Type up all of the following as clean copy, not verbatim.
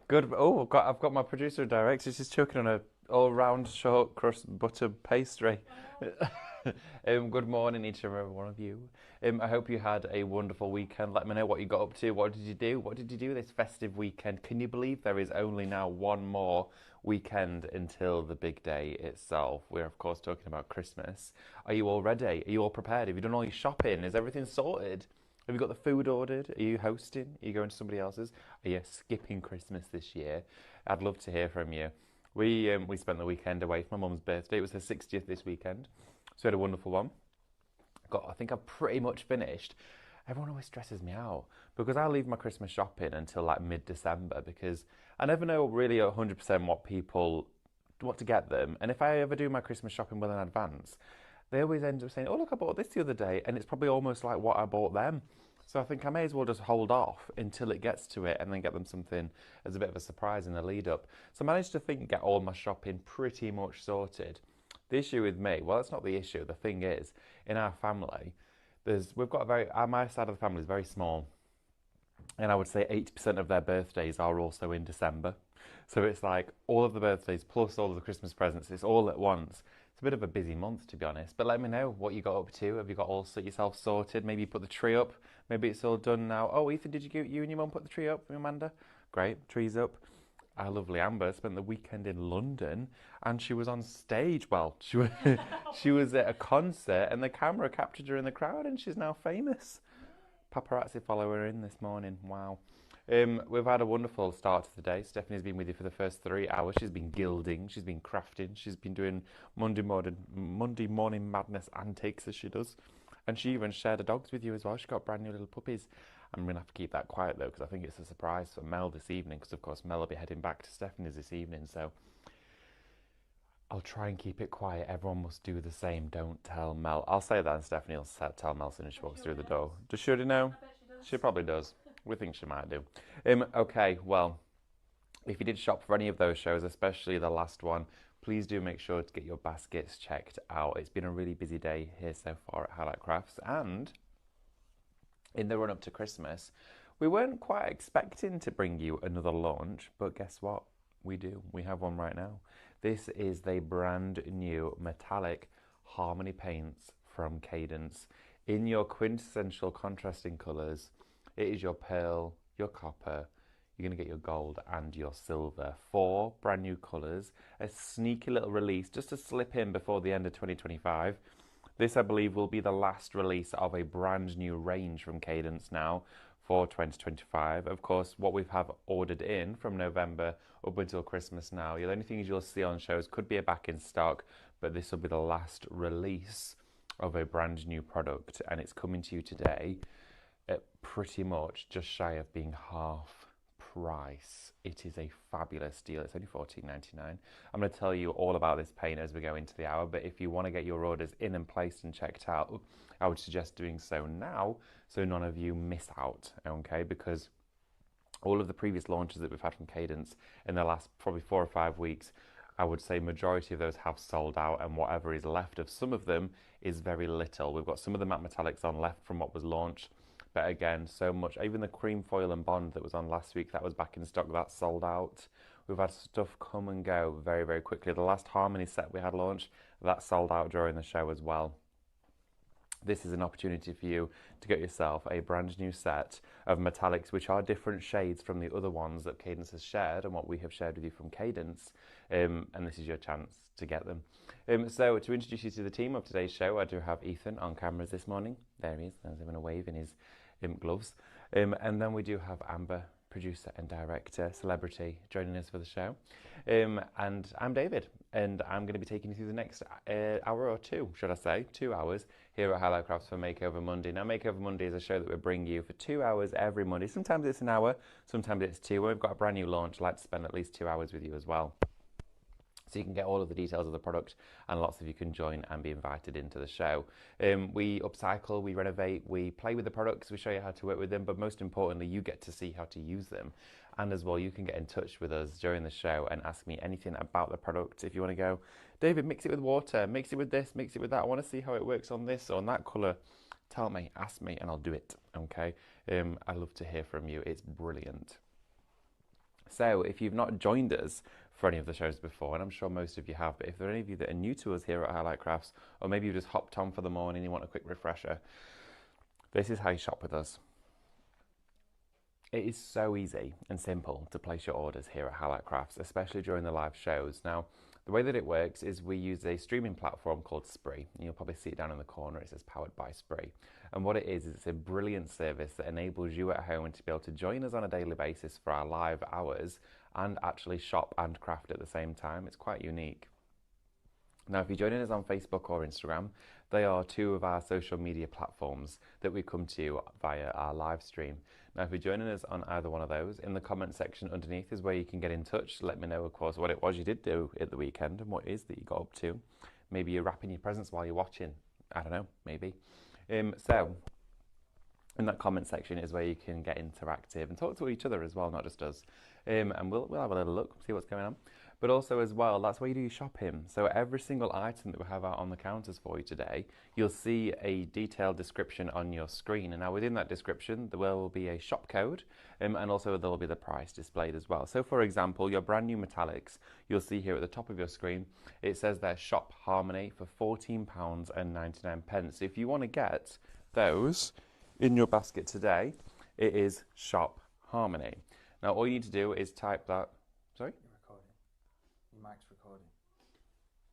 Good. Oh, I've got my producer and director. She's choking on a all-round short crust butter pastry. Good morning, each and every one of you. I hope you had a wonderful weekend. Let me know what you got up to. What did you do? What did you do this festive weekend? Can you believe there is only now one more weekend until the big day itself? We're of course talking about Christmas. Are you all ready? Are you all prepared? Have you done all your shopping? Is everything sorted? Have you got the food ordered? Are you hosting? Are you going to somebody else's? Are you skipping Christmas this year? I'd love to hear from you. We spent the weekend away for my mum's birthday. It was her 60th this weekend, so we had a wonderful one. I think I've pretty much finished. Everyone always stresses me out because I leave my Christmas shopping until like mid-December because I never know really 100% what to get them. And if I ever do my Christmas shopping well in advance, they always end up saying, "Oh look, I bought this the other day," and it's probably almost like what I bought them. So I think I may as well just hold off until it gets to it and then get them something as a bit of a surprise in the lead up. So I managed to get all my shopping pretty much sorted. The issue with me, well, it's not the issue. The thing is, in our family, we've got a very my side of the family is very small, and I would say 80% of their birthdays are also in December. So it's like all of the birthdays plus all of the Christmas presents. It's all at once. It's a bit of a busy month, to be honest. But let me know what you got up to. Have you got all yourself sorted? Maybe you put the tree up. Maybe it's all done now. Oh, Ethan, did you and your mum put the tree up, Amanda? Great, tree's up. Our lovely Amber spent the weekend in London, and she was on stage. Well, she was at a concert, and the camera captured her in the crowd, and she's now famous. Paparazzi follow her in this morning. Wow. We've had a wonderful start to the day. Stephanie's been with you for the first 3 hours. She's been gilding, she's been crafting, she's been doing Monday morning madness antics as she does. And she even shared the dogs with you as well. She got brand new little puppies. I'm going to have to keep that quiet though because I think it's a surprise for Mel this evening because of course Mel will be heading back to Stephanie's this evening. So I'll try and keep it quiet. Everyone must do the same. Don't tell Mel. I'll say that and Stephanie will tell Mel as soon as she walks through the door. Does she already know? She probably does. We think she might do. Okay, well, if you did shop for any of those shows, especially the last one, please do make sure to get your baskets checked out. It's been a really busy day here so far at Highlight Crafts, and in the run up to Christmas, we weren't quite expecting to bring you another launch, but guess what? We do. We have one right now. This is the brand new metallic Harmony paints from Cadence in your quintessential contrasting colours. It is your pearl, your copper, you're going to get your gold and your silver. 4 brand new colours, a sneaky little release just to slip in before the end of 2025. This, I believe, will be the last release of a brand new range from Cadence now for 2025. Of course, what we have ordered in from November up until Christmas now, the only things you'll see on shows could be a back in stock, but this will be the last release of a brand new product, and it's coming to you today at pretty much just shy of being half price. It is a fabulous deal. It's only $14.99. I'm going to tell you all about this paint as we go into the hour, but if you want to get your orders in and placed and checked out, I would suggest doing so now so none of you miss out, okay? Because all of the previous launches that we've had from Cadence in the last probably 4 or 5 weeks, I would say majority of those have sold out, and whatever is left of some of them is very little. We've got some of the matte metallics on left from what was launched, but again, so much. Even the cream foil and bond that was on last week, that was back in stock, that sold out. We've had stuff come and go very, very quickly. The last Harmony set we had launched, that sold out during the show as well. This is an opportunity for you to get yourself a brand new set of metallics, which are different shades from the other ones that Cadence has shared and what we have shared with you from Cadence. And this is your chance to get them. So to introduce you to the team of today's show, I do have Ethan on cameras this morning. There he is. There's him in a wave in his gloves. And then we do have Amber, producer and director, celebrity, joining us for the show. And I'm David, and I'm going to be taking you through the next hour or two, should I say, 2 hours here at Highlight Crafts for Makeover Monday. Now, Makeover Monday is a show that we bring you for 2 hours every Monday. Sometimes it's an hour, sometimes it's 2. When we've got a brand new launch, I'd like to spend at least 2 hours with you as well. So you can get all of the details of the product, and lots of you can join and be invited into the show. We upcycle, we renovate, we play with the products, we show you how to work with them, but most importantly, you get to see how to use them. And as well, you can get in touch with us during the show and ask me anything about the product. If you want to go, David, mix it with water, mix it with this, mix it with that. I want to see how it works on this or on that colour. Tell me, ask me, and I'll do it, okay? I love to hear from you. It's brilliant. So if you've not joined us for any of the shows before, and I'm sure most of you have, but if there are any of you that are new to us here at Highlight Crafts, or maybe you just hopped on for the morning and you want a quick refresher, this is how you shop with us. It is so easy and simple to place your orders here at Highlight Crafts, especially during the live shows. Now, the way that it works is we use a streaming platform called Spree. And you'll probably see it down in the corner. It says powered by Spree. And what it is it's a brilliant service that enables you at home to be able to join us on a daily basis for our live hours and actually shop and craft at the same time. It's quite unique. Now, if you're joining us on Facebook or Instagram, they are two of our social media platforms that we come to via our live stream. Now, if you're joining us on either one of those, in the comment section underneath is where you can get in touch. Let me know, of course, what it was you did do at the weekend and what it is that you got up to. Maybe you're wrapping your presents while you're watching. I don't know, maybe. So, in that comment section is where you can get interactive and talk to each other as well, not just us. And we'll have a little look, see what's going on. But also as well, that's where you do your shopping. So every single item that we have out on the counters for you today, you'll see a detailed description on your screen. And now within that description, there will be a shop code and also there will be the price displayed as well. So for example, your brand new metallics, you'll see here at the top of your screen, it says there Shop Harmony for £14.99. So if you want to get those in your basket today, it is Shop Harmony. Now all you need to do is type that, sorry? Mic's recording.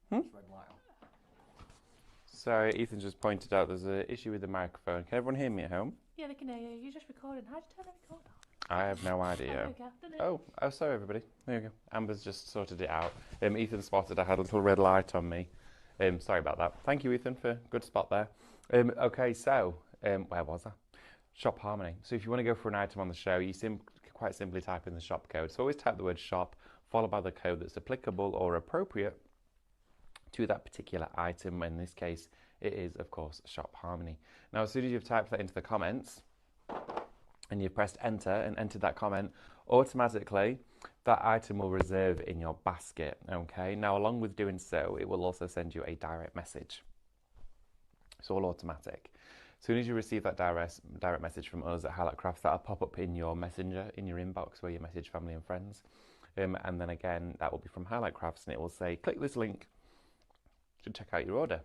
Red light on. Sorry, Ethan just pointed out there's an issue with the microphone. Can everyone hear me at home? Yeah, they can hear you. You're just recording. How'd you turn the record off? I have no idea. Oh, sorry everybody. There you go. Amber's just sorted it out. Ethan spotted I had a little red light on me. Sorry about that. Thank you, Ethan, for good spot there. Okay, so where was I? Shop Harmony. So if you want to go for an item on the show, you quite simply type in the shop code. So always type the word shop, followed by the code that's applicable or appropriate to that particular item. In this case, it is, of course, Shop Harmony. Now, as soon as you've typed that into the comments and you've pressed enter and entered that comment, automatically that item will reserve in your basket. Okay. Now, along with doing so, it will also send you a direct message. It's all automatic. As soon as you receive that direct message from us at Highlight Crafts, that'll pop up in your messenger, in your inbox where you message family and friends. And then again, that will be from Highlight Crafts and it will say, click this link to check out your order.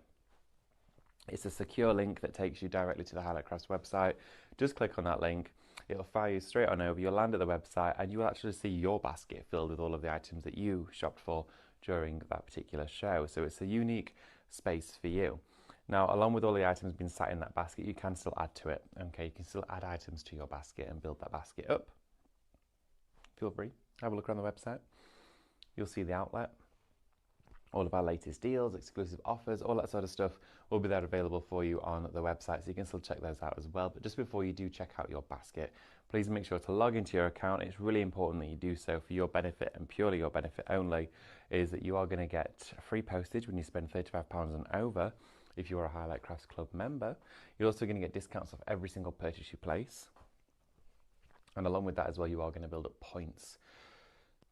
It's a secure link that takes you directly to the Highlight Crafts website. Just click on that link. It'll fire you straight on over. You'll land at the website and you will actually see your basket filled with all of the items that you shopped for during that particular show. So it's a unique space for you. Now, along with all the items being sat in that basket, you can still add to it. Okay, you can still add items to your basket and build that basket up. Feel free. Have a look around the website. You'll see the outlet, all of our latest deals, exclusive offers, all that sort of stuff will be there available for you on the website, so you can still check those out as well. But just before you do check out your basket, please make sure to log into your account. It's really important that you do so for your benefit and purely your benefit only, is that you are going to get free postage when you spend £35 and over if you're a Highlight Crafts Club member. You're also going to get discounts off every single purchase you place. And along with that as well, you are going to build up points.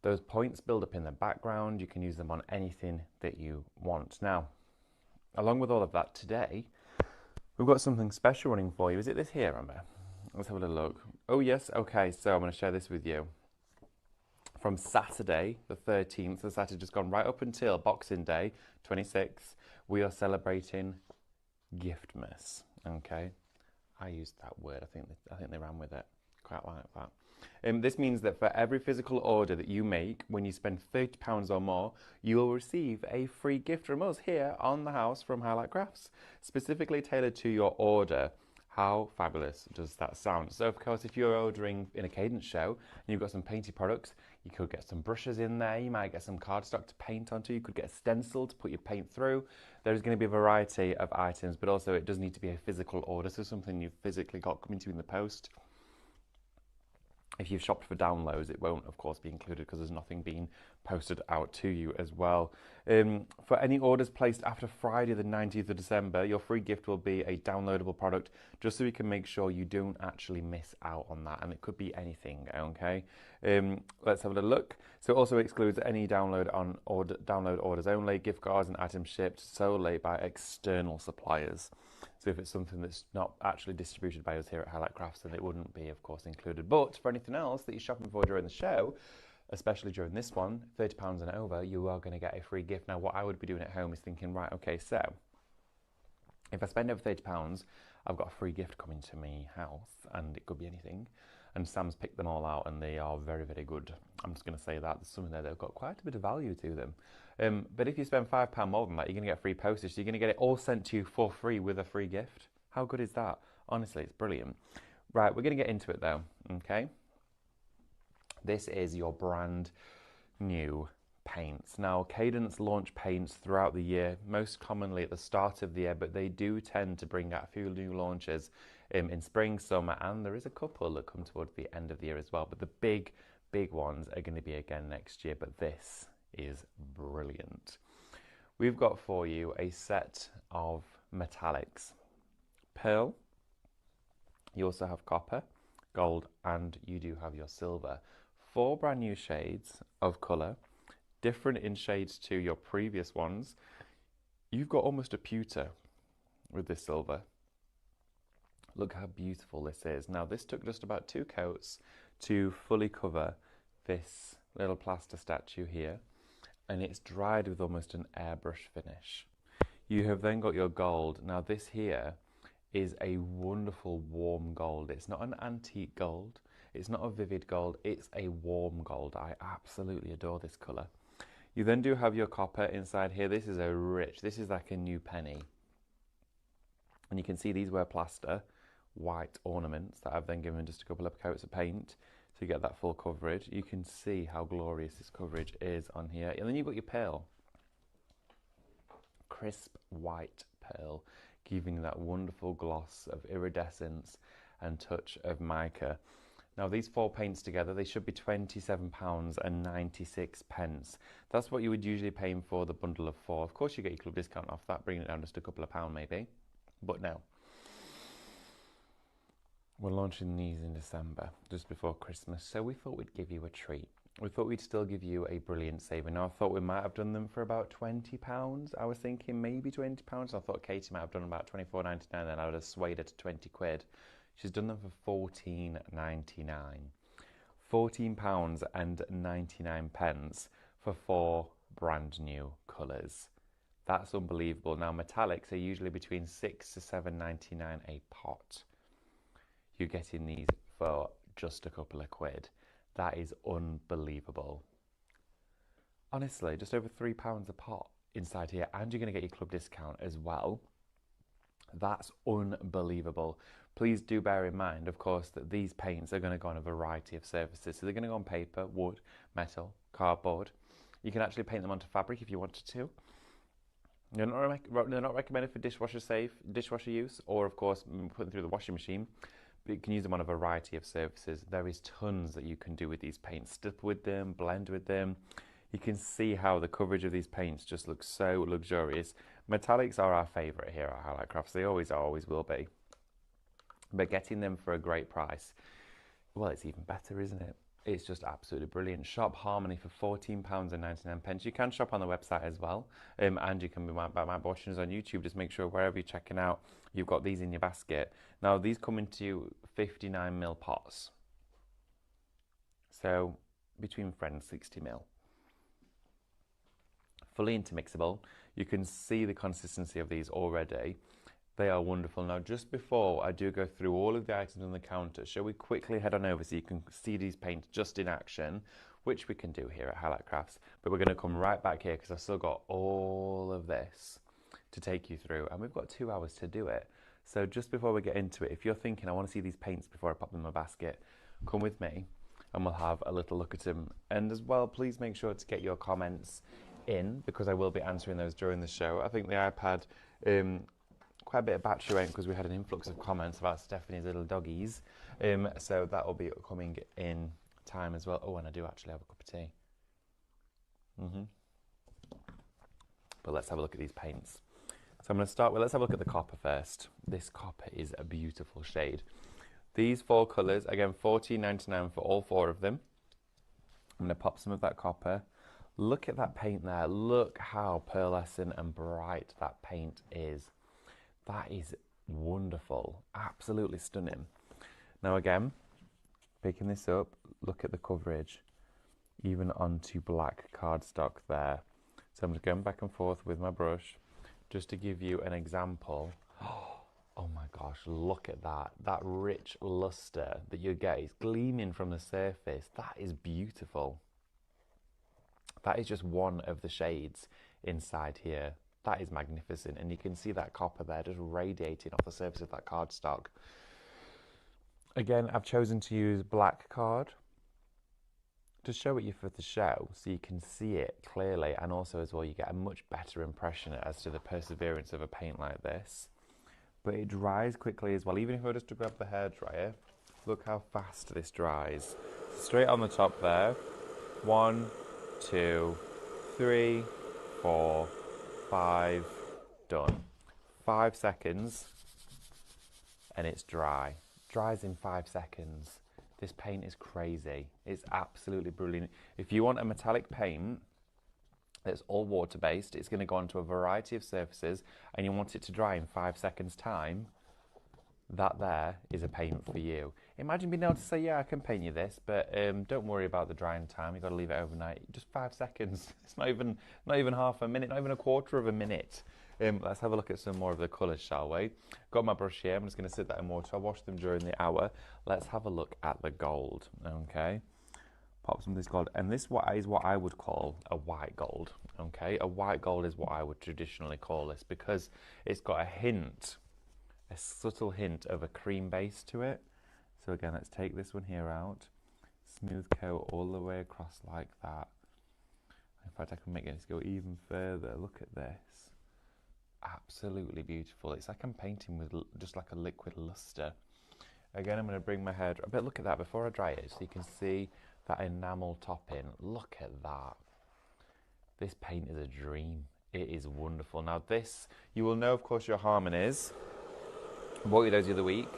Those points build up in the background. You can use them on anything that you want. Now, along with all of that, today, we've got something special running for you. Is it this here, Amber? Let's have a little look. Oh, yes. Okay, so I'm going to share this with you. From Saturday, the 13th, so Saturday just gone right up until Boxing Day, 26th, we are celebrating Giftmas. Okay? I used that word. I think they ran with it. Quite like that. This means that for every physical order that you make, when you spend £30 or more, you will receive a free gift from us here on the house from Highlight Crafts, specifically tailored to your order. How fabulous does that sound? So, of course, if you're ordering in a Cadence show and you've got some painty products, you could get some brushes in there, you might get some cardstock to paint onto, you could get a stencil to put your paint through. There's going to be a variety of items, but also it does need to be a physical order, so something you've physically got coming to you in the post. If you've shopped for downloads, it won't, of course, be included because there's nothing being posted out to you as well. For any orders placed after Friday, the 19th of December, your free gift will be a downloadable product, just so we can make sure you don't actually miss out on that. And it could be anything, okay? Let's have a little look. So it also excludes any download orders only, gift cards and items shipped solely by external suppliers. So if it's something that's not actually distributed by us here at Highlight Crafts, then it wouldn't be, of course, included. But for anything else that you're shopping for during the show, especially during this one, £30 and over, you are going to get a free gift. Now, what I would be doing at home is thinking, right, okay, so if I spend over £30, I've got a free gift coming to my house, and it could be anything. And Sam's picked them all out, and they are very, very good. I'm just going to say that. There's some in there that have got quite a bit of value to them. But if you spend £5 more than that, you're going to get free postage. So you're going to get it all sent to you for free with a free gift. How good is that? Honestly, it's brilliant. Right, we're going to get into it though, okay? This is your brand new paints. Now, Cadence launch paints throughout the year, most commonly at the start of the year, but they do tend to bring out a few new launches in spring, summer, and there is a couple that come towards the end of the year as well. But the big ones are going to be again next year, but this is brilliant. We've got for you a set of metallics. Pearl, you also have copper, gold, and you do have your silver. 4 brand new shades of colour, different in shades to your previous ones. You've got almost a pewter with this silver. Look how beautiful this is. Now, this took just about 2 coats to fully cover this little plaster statue here, and it's dried with almost an airbrush finish. You have then got your gold. Now, this here is a wonderful warm gold. It's not an antique gold. It's not a vivid gold. It's a warm gold. I absolutely adore this colour. You then do have your copper inside here. This is a rich, this is like a new penny. And you can see these were plaster white ornaments that I've then given just a couple of coats of paint to get that full coverage. You can see how glorious this coverage is on here. And then you've got your pearl. Crisp white pearl, giving that wonderful gloss of iridescence and touch of mica. Now, these 4 paints together, they should be £27.96. That's what you would usually pay for the bundle of 4. Of course, you get your club discount off that, bringing it down just a couple of pounds maybe. But no. We're launching these in December, just before Christmas, so we thought we'd give you a treat. We thought we'd still give you a brilliant saving. Now, I thought we might have done them for about £20. I was thinking maybe £20. I thought Katie might have done about £24.99, then I would have swayed her to 20 quid. She's done them for £14.99. £14.99 for 4 brand new colours. That's unbelievable. Now, metallics are usually between £6 to £7.99 a pot. You're getting these for just a couple of quid. That is unbelievable. Honestly, just over £3 a pot inside here, and you're going to get your club discount as well. That's unbelievable. Please do bear in mind, of course, that these paints are going to go on a variety of surfaces. So they're going to go on paper, wood, metal, cardboard. You can actually paint them onto fabric if you wanted to. They're not recommended for dishwasher use, or of course put them through the washing machine. But you can use them on a variety of surfaces. There is tons that you can do with these paints. Stipple with them, blend with them. You can see how the coverage of these paints just looks so luxurious. Metallics are our favourite here at Highlight Crafts. They always are, always will be. But getting them for a great price, well, it's even better, isn't it? It's just absolutely brilliant. Shop Harmony for £14.99. You can shop on the website as well. And you can be watching us on YouTube. Just make sure wherever you're checking out, you've got these in your basket. Now, these come into 59ml pots. So, between friends, 60ml. Fully intermixable. You can see the consistency of these already. They are wonderful. Now, just before I do go through all of the items on the counter, shall we quickly head on over so you can see these paints just in action, which we can do here at Highlight Crafts. But we're going to come right back here because I've still got all of this to take you through, and we've got 2 hours to do it. So just before we get into it, if you're thinking, I want to see these paints before I pop them in my basket, come with me and we'll have a little look at them. And as well, please make sure to get your comments in because I will be answering those during the show. I think the iPad, quite a bit of battery went because we had an influx of comments about Stephanie's little doggies. So that will be coming in time as well. Oh, and I do actually have a cup of tea. But let's have a look at these paints. So I'm going to start with, let's have a look at the copper first. This copper is a beautiful shade. These 4 colours, again, £14.99 for all 4 of them. I'm going to pop some of that copper. Look at that paint there. Look how pearlescent and bright that paint is. That is wonderful. Absolutely stunning. Now again, picking this up, look at the coverage. even onto black cardstock there. So I'm just going back and forth with my brush just to give you an example. Oh my gosh, look at that. That rich luster that you get is gleaming from the surface. That is beautiful. That is just one of the shades inside here. That is magnificent. And you can see that copper there just radiating off the surface of that cardstock. Again, I've chosen to use black card to show it you for the show so you can see it clearly, and also as well you get a much better impression as to the perseverance of a paint like this. But it dries quickly as well. Even if I were just to grab the hairdryer, look how fast this dries. Straight on the top there. 1, 2, 3, 4, 5, done. 5 seconds and it's dry. Dries in 5 seconds. This paint is crazy. It's absolutely brilliant. If you want a metallic paint that's all water-based, it's going to go onto a variety of surfaces, and you want it to dry in 5 seconds time, that there is a paint for you. Imagine being able to say, yeah, I can paint you this, but don't worry about the drying time. You've got to leave it overnight. Just 5 seconds. It's not even half a minute, not even a quarter of a minute. Let's have a look at some more of the colours, shall we? Got my brush here. I'm just going to sit that in water. I'll wash them during the hour. Let's have a look at the gold, okay? Pop some of this gold, and this is what I would call a white gold, okay? A white gold is what I would traditionally call this because it's got a subtle hint of a cream base to it. So again, let's take this one here out, smooth coat all the way across like that. In fact, I can make this go even further. Look at this. Absolutely beautiful. It's like I'm painting with just like a liquid luster. Again, I'm going to bring my hair, but look at that before I dry it so you can see that enamel topping. Look at that. This paint is a dream. It is wonderful. Now this, you will know of course your harmonies. I bought you those the other week.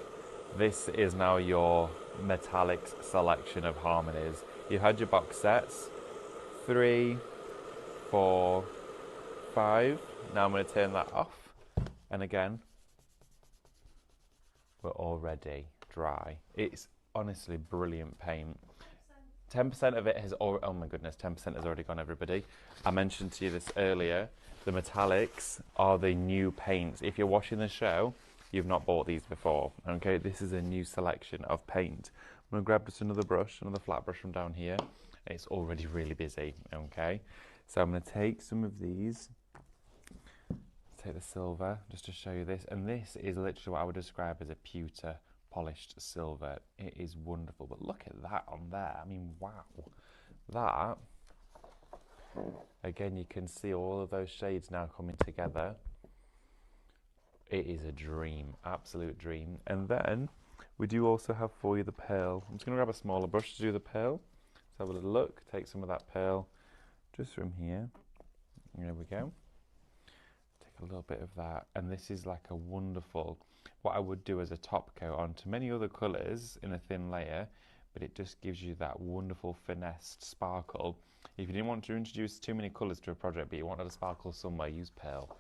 This is now your metallics selection of harmonies. You've had your box sets. 3, 4, 5. Now I'm going to turn that off. And again, we're already dry. It's honestly brilliant paint. 10% of it has already, oh my goodness, 10% has already gone, everybody. I mentioned to you this earlier. The metallics are the new paints. If you're watching the show, you've not bought these before, okay? This is a new selection of paint. I'm going to grab just another brush, another flat brush from down here. It's already really busy, okay? So I'm going to take some of these, take the silver, just to show you this. And this is literally what I would describe as a pewter polished silver. It is wonderful, but look at that on there. I mean, wow. That, again, you can see all of those shades now coming together. It is a dream, absolute dream. And then we do also have for you the pearl. I'm just going to grab a smaller brush to do the pearl. Let's have a little look, take some of that pearl just from here. There we go. Take a little bit of that. And this is like a wonderful, what I would do as a top coat onto many other colours in a thin layer, but it just gives you that wonderful finessed sparkle. If you didn't want to introduce too many colours to a project, but you wanted a sparkle somewhere, use pearl.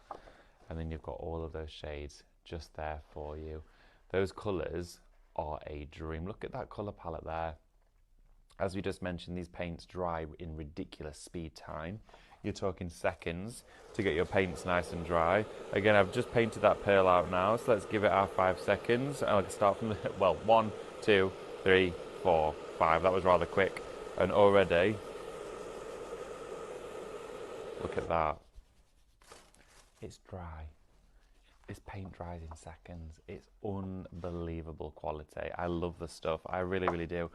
And then you've got all of those shades just there for you. Those colours are a dream. Look at that colour palette there. As we just mentioned, these paints dry in ridiculous speed time. You're talking seconds to get your paints nice and dry. Again, I've just painted that pearl out now, so let's give it our 5 seconds. And I can start from the, well, 1, 2, 3, 4, 5. That was rather quick. And already, look at that. It's dry. This paint dries in seconds. It's unbelievable quality. I love the stuff. I really, really do.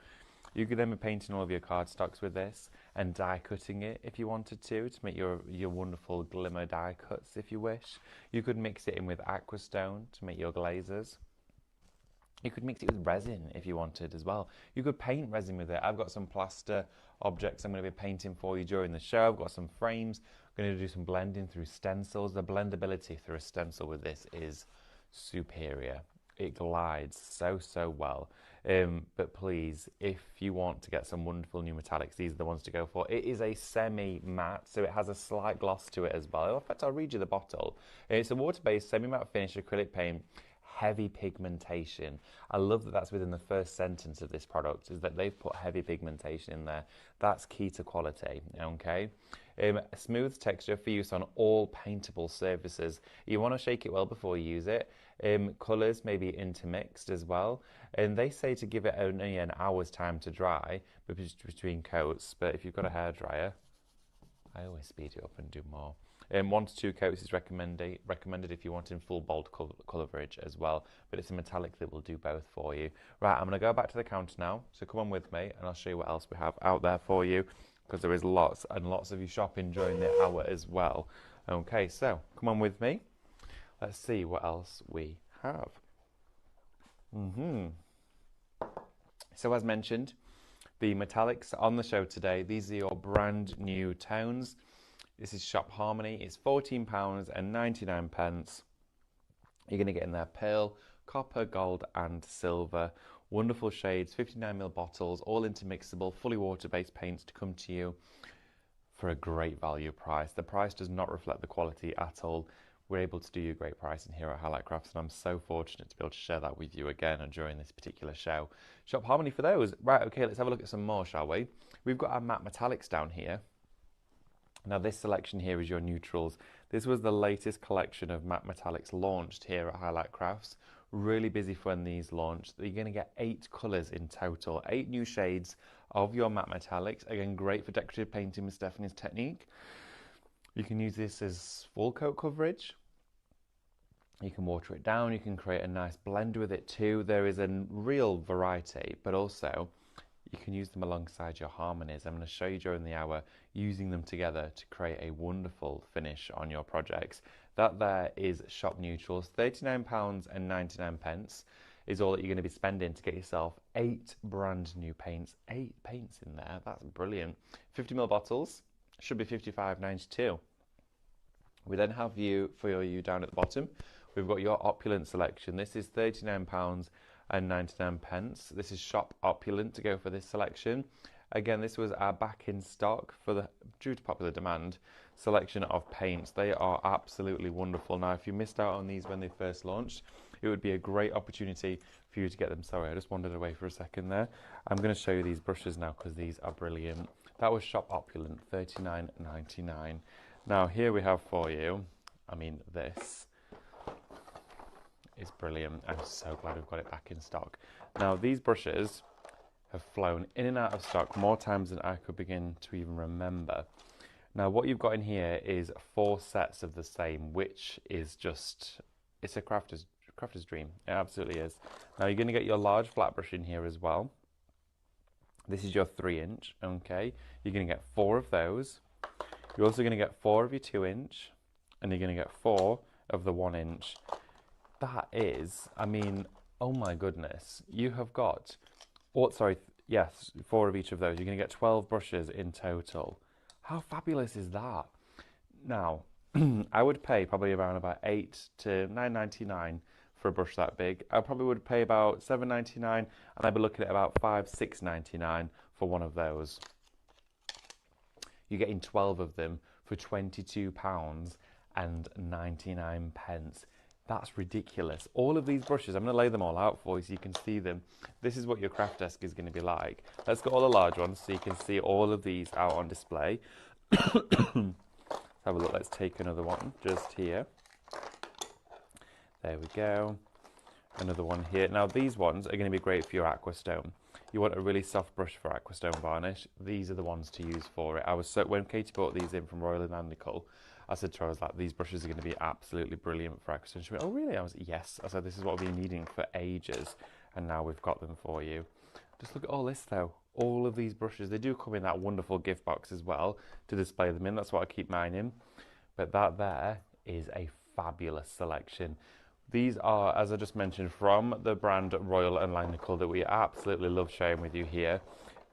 You could then be painting all of your cardstocks with this and die cutting it if you wanted to make your wonderful glimmer die cuts if you wish. You could mix it in with aquastone to make your glazes. You could mix it with resin if you wanted as well. You could paint resin with it. I've got some plaster objects I'm going to be painting for you during the show. I've got some frames. I'm going to do some blending through stencils. The blendability through a stencil with this is superior. It glides so, so well. But please, if you want to get some wonderful new metallics, these are the ones to go for. It is a semi-matte, so it has a slight gloss to it as well. In fact, I'll read you the bottle. It's a water-based semi-matte finish acrylic paint, heavy pigmentation. I love that that's within the first sentence of this product, is that they've put heavy pigmentation in there. That's key to quality, okay? A smooth texture for use on all paintable surfaces. You want to shake it well before you use it. Colours may be intermixed as well. And they say to give it only an hour's time to dry between coats, but if you've got a hairdryer, I always speed it up and do more. 1 to 2 coats is recommended if you want in full bold coverage as well, but it's a metallic that will do both for you. Right, I'm going to go back to the counter now, so come on with me and I'll show you what else we have out there for you, because there is lots and lots of you shopping during the hour as well. Okay, so come on with me. Let's see what else we have. So as mentioned, the metallics on the show today, these are your brand new tones. This is Shop Harmony. It's £14.99. You're going to get in there pearl, copper, gold and silver. Wonderful shades, 59ml bottles, all intermixable, fully water-based paints to come to you for a great value price. The price does not reflect the quality at all. We're able to do you a great pricing here at Highlight Crafts, and I'm so fortunate to be able to share that with you again and during this particular show. Shop Harmony for those. Right, okay, let's have a look at some more, shall we? We've got our matte metallics down here. Now this selection here is your neutrals. This was the latest collection of matte metallics launched here at Highlight Crafts. Really busy for when these launched. You're going to get 8 colours in total, 8 new shades of your matte metallics. Again, great for decorative painting with Stephanie's technique. You can use this as full coat coverage. You can water it down, you can create a nice blend with it too. There is a real variety, but also you can use them alongside your harmonies. I'm going to show you during the hour using them together to create a wonderful finish on your projects. That there is Shop Neutrals. £39.99 is all that you're going to be spending to get yourself 8 brand new paints. 8 paints in there, that's brilliant. 50ml bottles, should be £55.92. We then have for you down at the bottom. We've got your opulent selection. This is £39.99. This is Shop Opulent to go for this selection. Again, this was our back in stock due to popular demand selection of paints. They are absolutely wonderful. Now, if you missed out on these when they first launched, it would be a great opportunity for you to get them. Sorry, I just wandered away for a second there. I'm going to show you these brushes now because these are brilliant. That was Shop Opulent, £39.99. Now, here we have for you, this is brilliant. I'm so glad we've got it back in stock. Now, these brushes have flown in and out of stock more times than I could begin to even remember. Now, what you've got in here is 4 sets of the same, which is just, it's a crafter's dream. It absolutely is. Now, you're going to get your large flat brush in here as well. This is your 3-inch, okay? You're going to get 4 of those. You're also going to get 4 of your 2-inch, and you're going to get 4 of the 1-inch. That is, oh my goodness. You have got, 4 of each of those. You're going to get 12 brushes in total. How fabulous is that? Now, I would pay probably around about $8 to $9.99 for a brush that big. I probably would pay about $7.99, and I'd be looking at about $6.99 for one of those. You're getting 12 of them for £22.99. That's ridiculous. All of these brushes, I'm going to lay them all out for you so you can see them. This is what your craft desk is going to be like. Let's get all the large ones so you can see all of these out on display. Let's have a look. Let's take another one just here. There we go. Another one here. Now, these ones are going to be great for your aquastone. You want a really soft brush for aquastone varnish. These are the ones to use for it. When Katie brought these in from Royal and Nicole, I said to her, I was like, these brushes are going to be absolutely brilliant for aquastone. She went, oh, really? I was like, yes. I said, this is what we've been needing for ages, and now we've got them for you. Just look at all this, though. All of these brushes. They do come in that wonderful gift box as well to display them in. That's what I keep mine in. But that there is a fabulous selection. These are, as I just mentioned, from the brand Royal and Nicole that we absolutely love sharing with you here.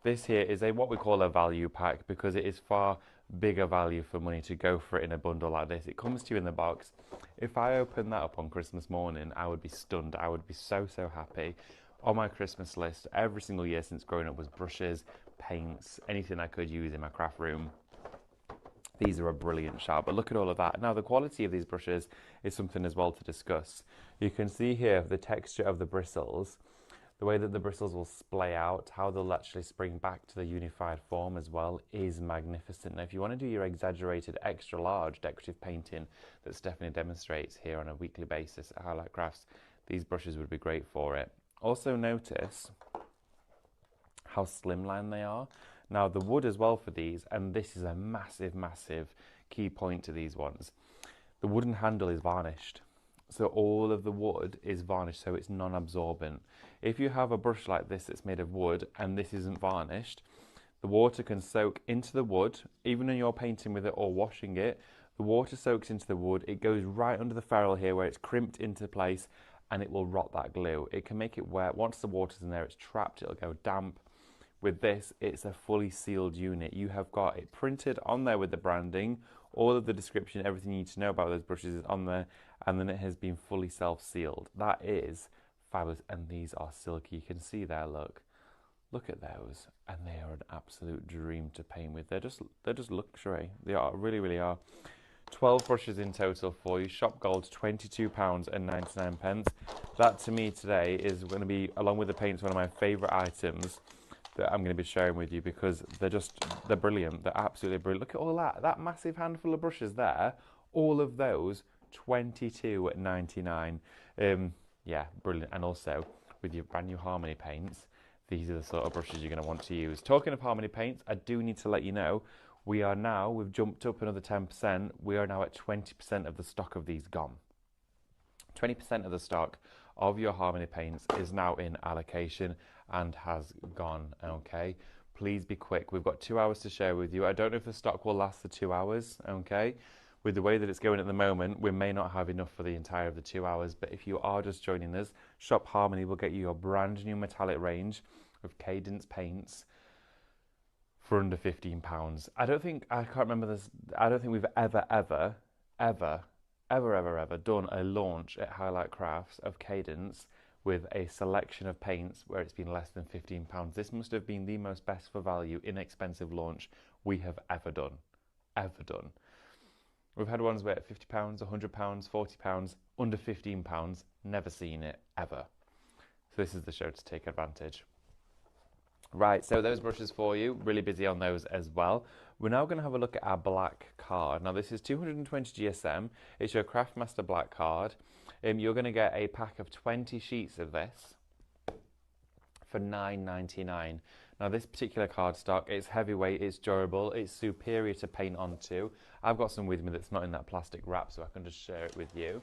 This here is what we call a value pack because it is far bigger value for money to go for it in a bundle like this. It comes to you in the box. If I opened that up on Christmas morning, I would be stunned. I would be so happy. On my Christmas list every single year since growing up was brushes, paints, anything I could use in my craft room. These are a brilliant shout, but look at all of that. Now, the quality of these brushes is something as well to discuss. You can see here the texture of the bristles, the way that the bristles will splay out, how they'll actually spring back to the unified form as well is magnificent. Now, if you want to do your exaggerated extra large decorative painting that Stephanie demonstrates here on a weekly basis at Highlight Crafts, these brushes would be great for it. Also notice how slimline they are. Now the wood as well for these, and this is a massive, massive key point to these ones. The wooden handle is varnished. So all of the wood is varnished, so it's non-absorbent. If you have a brush like this that's made of wood and this isn't varnished, the water can soak into the wood, even when you're painting with it or washing it, the water soaks into the wood, it goes right under the ferrule here where it's crimped into place and it will rot that glue. It can make it wet. Once the water's in there, it's trapped, it'll go damp. With this, it's a fully sealed unit. You have got it printed on there with the branding, all of the description, everything you need to know about those brushes is on there, and then it has been fully self-sealed. That is fabulous, and these are silky. You can see there, look at those, and they are an absolute dream to paint with. They're just luxury. They are, really, really are. 12 brushes in total for you. Shop Gold, £22.99. That to me today is going to be, along with the paints, one of my favourite items that I'm going to be sharing with you because they're brilliant. They're absolutely brilliant. Look at all that massive handful of brushes there. All of those, £22.99. Yeah, brilliant. And also with your brand new Harmony paints, these are the sort of brushes you're going to want to use. Talking of Harmony paints, I do need to let you know we've jumped up another 10%. We are now at 20% of the stock of these gone. 20% of the stock of your Harmony paints is now in allocation and has gone, okay? Please be quick. We've got 2 hours to share with you. I don't know if the stock will last the 2 hours, okay? With the way that it's going at the moment, we may not have enough for the entire of the 2 hours, but if you are just joining us, Shop Harmony will get you your brand new metallic range of Cadence paints for under £15. I can't remember this, I don't think we've ever done a launch at Highlight Crafts of Cadence with a selection of paints where it's been less than £15. This must have been the most best for value, inexpensive launch we have ever done. We've had ones where at £50, £100, £40, under £15, never seen it, ever. So this is the show to take advantage. Right, so those brushes for you, really busy on those as well. We're now going to have a look at our black card. Now this is 220 GSM, it's your Craftmaster black card. You're going to get a pack of 20 sheets of this for £9.99. Now this particular cardstock, it's heavyweight, it's durable, it's superior to paint onto. I've got some with me that's not in that plastic wrap, so I can just share it with you.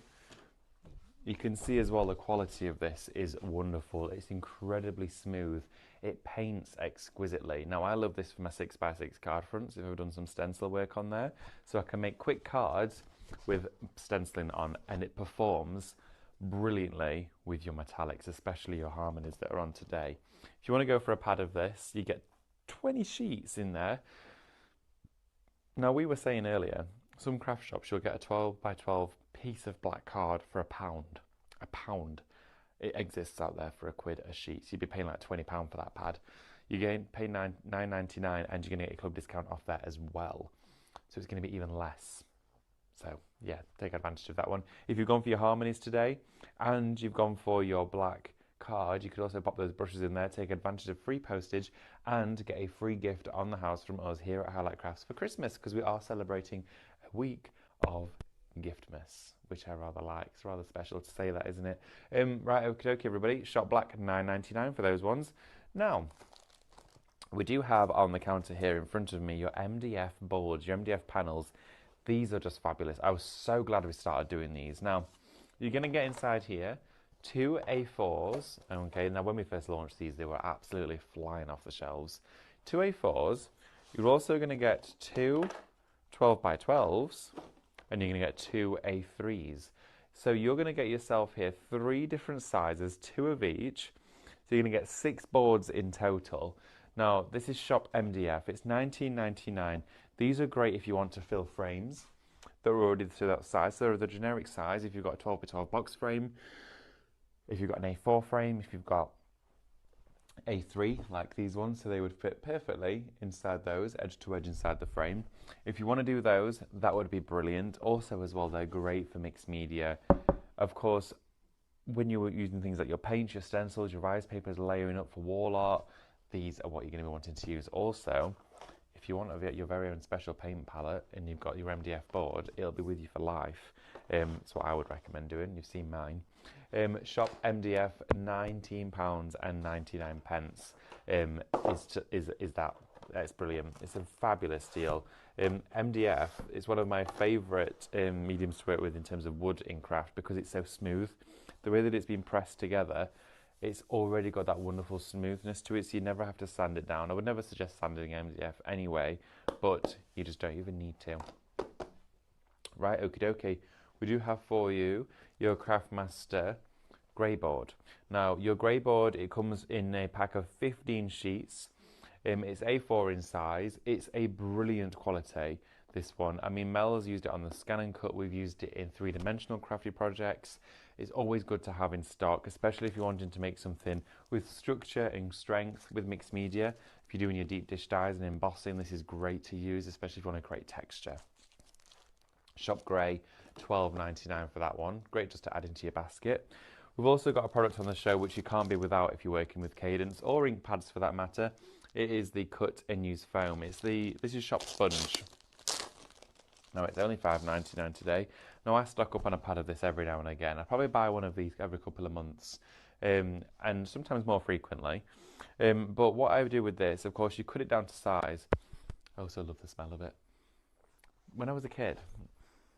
You can see as well the quality of this is wonderful. It's incredibly smooth. It paints exquisitely. Now I love this for my 6x6 card fronts if I've done some stencil work on there. So I can make quick cards with stenciling on, and it performs brilliantly with your metallics, especially your harmonies that are on today. If you want to go for a pad of this, you get 20 sheets in there. Now we were saying earlier, some craft shops you'll get a 12x12 piece of black card for £1. £1. It exists out there for £1 a sheet. So you'd be paying like £20 for that pad. You're paying £9.99 and you're going to get a club discount off there as well. So it's going to be even less. So yeah, take advantage of that one. If you've gone for your harmonies today and you've gone for your black card, you could also pop those brushes in there, take advantage of free postage and get a free gift on the house from us here at Highlight Crafts for Christmas, because we are celebrating a week of Giftmas, which I rather like. It's rather special to say that, isn't it? Right, okay, everybody. Shop Black, £9.99 for those ones. Now, we do have on the counter here in front of me your MDF boards, your MDF panels. These are just fabulous. I was so glad we started doing these. Now, you're going to get inside here 2 A4s. Okay, now when we first launched these, they were absolutely flying off the shelves. 2 A4s. You're also going to get 2 12x12s. And you're going to get 2 A3s. So you're going to get yourself here 3 different sizes, 2 of each. So you're going to get 6 boards in total. Now, this is Shop MDF. It's $19.99. These are great if you want to fill frames that are already to that size. So they're the generic size if you've got a 12x12 box frame, if you've got an A4 frame, if you've got A3 like these ones, so they would fit perfectly inside those, edge to edge inside the frame. If you want to do those, that would be brilliant. Also as well, they're great for mixed media. Of course, when you're using things like your paints, your stencils, your rice papers, layering up for wall art, these are what you're going to be wanting to use. Also, if you want your very own special paint palette and you've got your MDF board, it'll be with you for life. That's what I would recommend doing. You've seen mine. Shop MDF, £19.99. Is that? That's brilliant. It's a fabulous deal. MDF is one of my favourite mediums to work with in terms of wood in craft because it's so smooth. The way that it's been pressed together, it's already got that wonderful smoothness to it, so you never have to sand it down. I would never suggest sanding MDF anyway, but you just don't even need to. Right, okie dokie. We do have for you your Craftmaster grey board. Now, your grey board, it comes in a pack of 15 sheets. It's A4 in size. It's a brilliant quality, this one. I mean, Mel's used it on the Scan and Cut. We've used it in three-dimensional crafty projects. It's always good to have in stock, especially if you're wanting to make something with structure and strength with mixed media. If you're doing your deep dish dyes and embossing, this is great to use, especially if you want to create texture. Shop grey, £12.99 for that one. Great just to add into your basket. We've also got a product on the show which you can't be without if you're working with Cadence or ink pads for that matter. It is the cut and use foam. This is Shop Sponge. Now it's only £5.99 today. Now I stock up on a pad of this every now and again. I probably buy one of these every couple of months, and sometimes more frequently. But what I do with this, of course, you cut it down to size. I also love the smell of it. When I was a kid,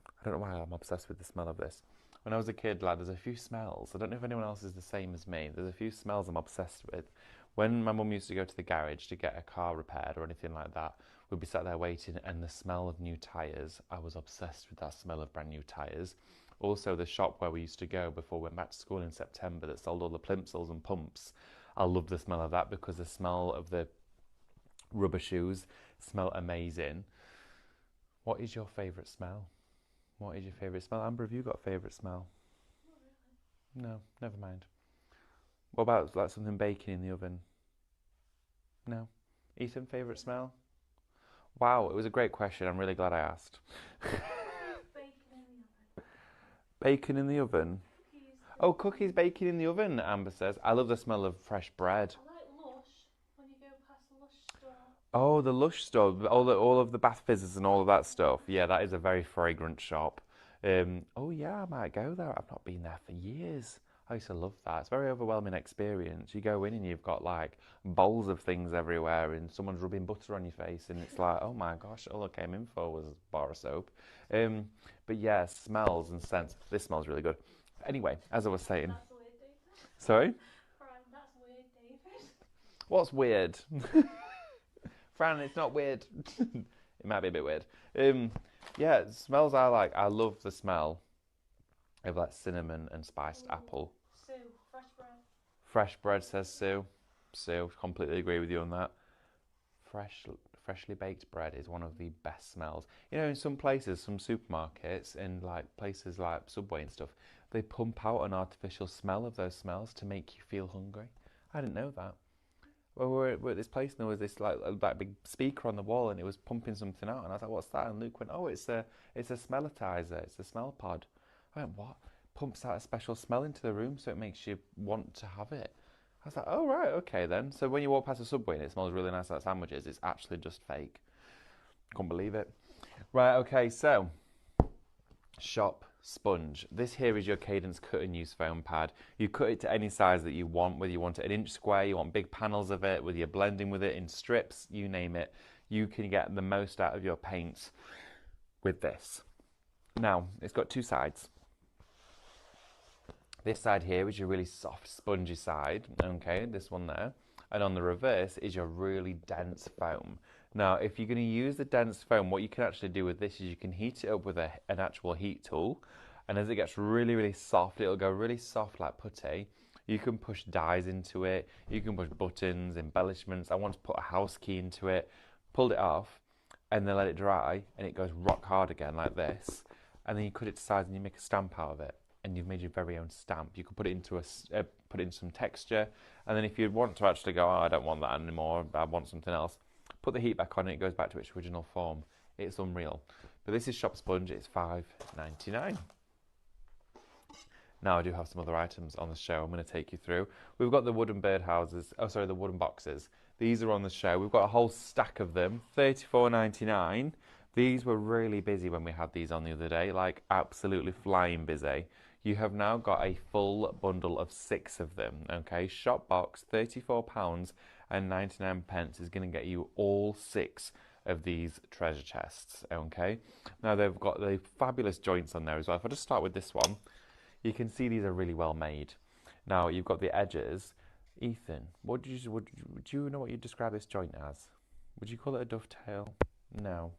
I don't know why I'm obsessed with the smell of this. When I was a kid, like, there's a few smells. I don't know if anyone else is the same as me. There's a few smells I'm obsessed with. When my mum used to go to the garage to get a car repaired or anything like that, we'd be sat there waiting, and the smell of new tyres, I was obsessed with that smell of brand new tyres. Also, the shop where we used to go before we went back to school in September that sold all the plimsolls and pumps, I love the smell of that because the smell of the rubber shoes smell amazing. What is your favourite smell? What is your favourite smell? Amber, have you got a favourite smell? Not really. No, never mind. What about like something baking in the oven? No. Ethan, favourite smell? Wow, it was a great question. I'm really glad I asked. Bacon in the oven. Bacon in the oven? Cookies. Oh, cookies baking in the oven, Amber says. I love the smell of fresh bread. I like Lush when you go past the Lush store. Oh, the Lush store, all of the bath fizzes and all of that stuff. Yeah, that is a very fragrant shop. Oh yeah, I might go there. I've not been there for years. I used to love that. It's a very overwhelming experience. You go in and you've got like bowls of things everywhere and someone's rubbing butter on your face and it's like, oh my gosh, all I came in for was a bar of soap. But yeah, smells and scents. This smells really good. Anyway, as I was saying. That's weird, David. Sorry? Fran, that's weird, David. What's weird? Fran, it's not weird. It might be a bit weird. Yeah, smells I like. I love the smell of like cinnamon and spiced apple. Sue, fresh bread. Fresh bread, says Sue. Sue, completely agree with you on that. Freshly baked bread is one of the best smells. You know, in some places, some supermarkets, and like places like Subway and stuff, they pump out an artificial smell of those smells to make you feel hungry. I didn't know that. Well, we were at this place and there was this like big speaker on the wall and it was pumping something out and I was like, what's that? And Luke went, oh, it's a smellitizer, it's a smell pod. I went, what? Pumps out a special smell into the room so it makes you want to have it. I was like, oh right, okay then. So when you walk past a Subway and it smells really nice like sandwiches, it's actually just fake. Couldn't believe it. Right, okay, so Shop Sponge. This here is your Cadence cut and use foam pad. You cut it to any size that you want, whether you want it an inch square, you want big panels of it, whether you're blending with it in strips, you name it. You can get the most out of your paint with this. Now, it's got two sides. This side here is your really soft, spongy side, okay, this one there. And on the reverse is your really dense foam. Now, if you're going to use the dense foam, what you can actually do with this is you can heat it up with an actual heat tool. And as it gets really, really soft, it'll go really soft like putty. You can push dies into it. You can push buttons, embellishments. I want to put a house key into it. Pulled it off and then let it dry and it goes rock hard again like this. And then you cut it to size and you make a stamp out of it. and you've made your very own stamp. You could put it into put in some texture, and then if you want to actually go, oh, I don't want that anymore, I want something else, put the heat back on, and it goes back to its original form. It's unreal. But this is Shop Sponge. It's $5.99. Now I do have some other items on the show I'm going to take you through. We've got the wooden birdhouses, the wooden boxes. These are on the show. We've got a whole stack of them, $34.99. These were really busy when we had these on the other day, like absolutely flying busy. You have now got a full bundle of 6 of them, okay? Shop box, £34.99 is going to get you all 6 of these treasure chests, okay? Now they've got the fabulous joints on there as well. If I just start with this one, you can see these are really well made. Now you've got the edges. Ethan, would you know what you'd describe this joint as? Would you call it a dovetail? No.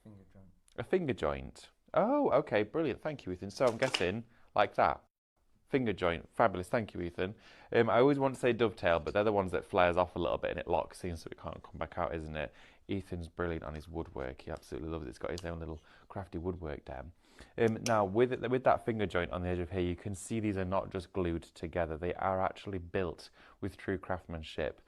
Finger joint. A finger joint. Oh, okay, brilliant. Thank you, Ethan. So I'm guessing like that. Finger joint. Fabulous. Thank you, Ethan. I always want to say dovetail, but they're the ones that flares off a little bit and it locks in so it can't come back out, isn't it? Ethan's brilliant on his woodwork. He absolutely loves it. It's got his own little crafty woodwork down. Now, with that finger joint on the edge of here, you can see these are not just glued together. They are actually built with true craftsmanship.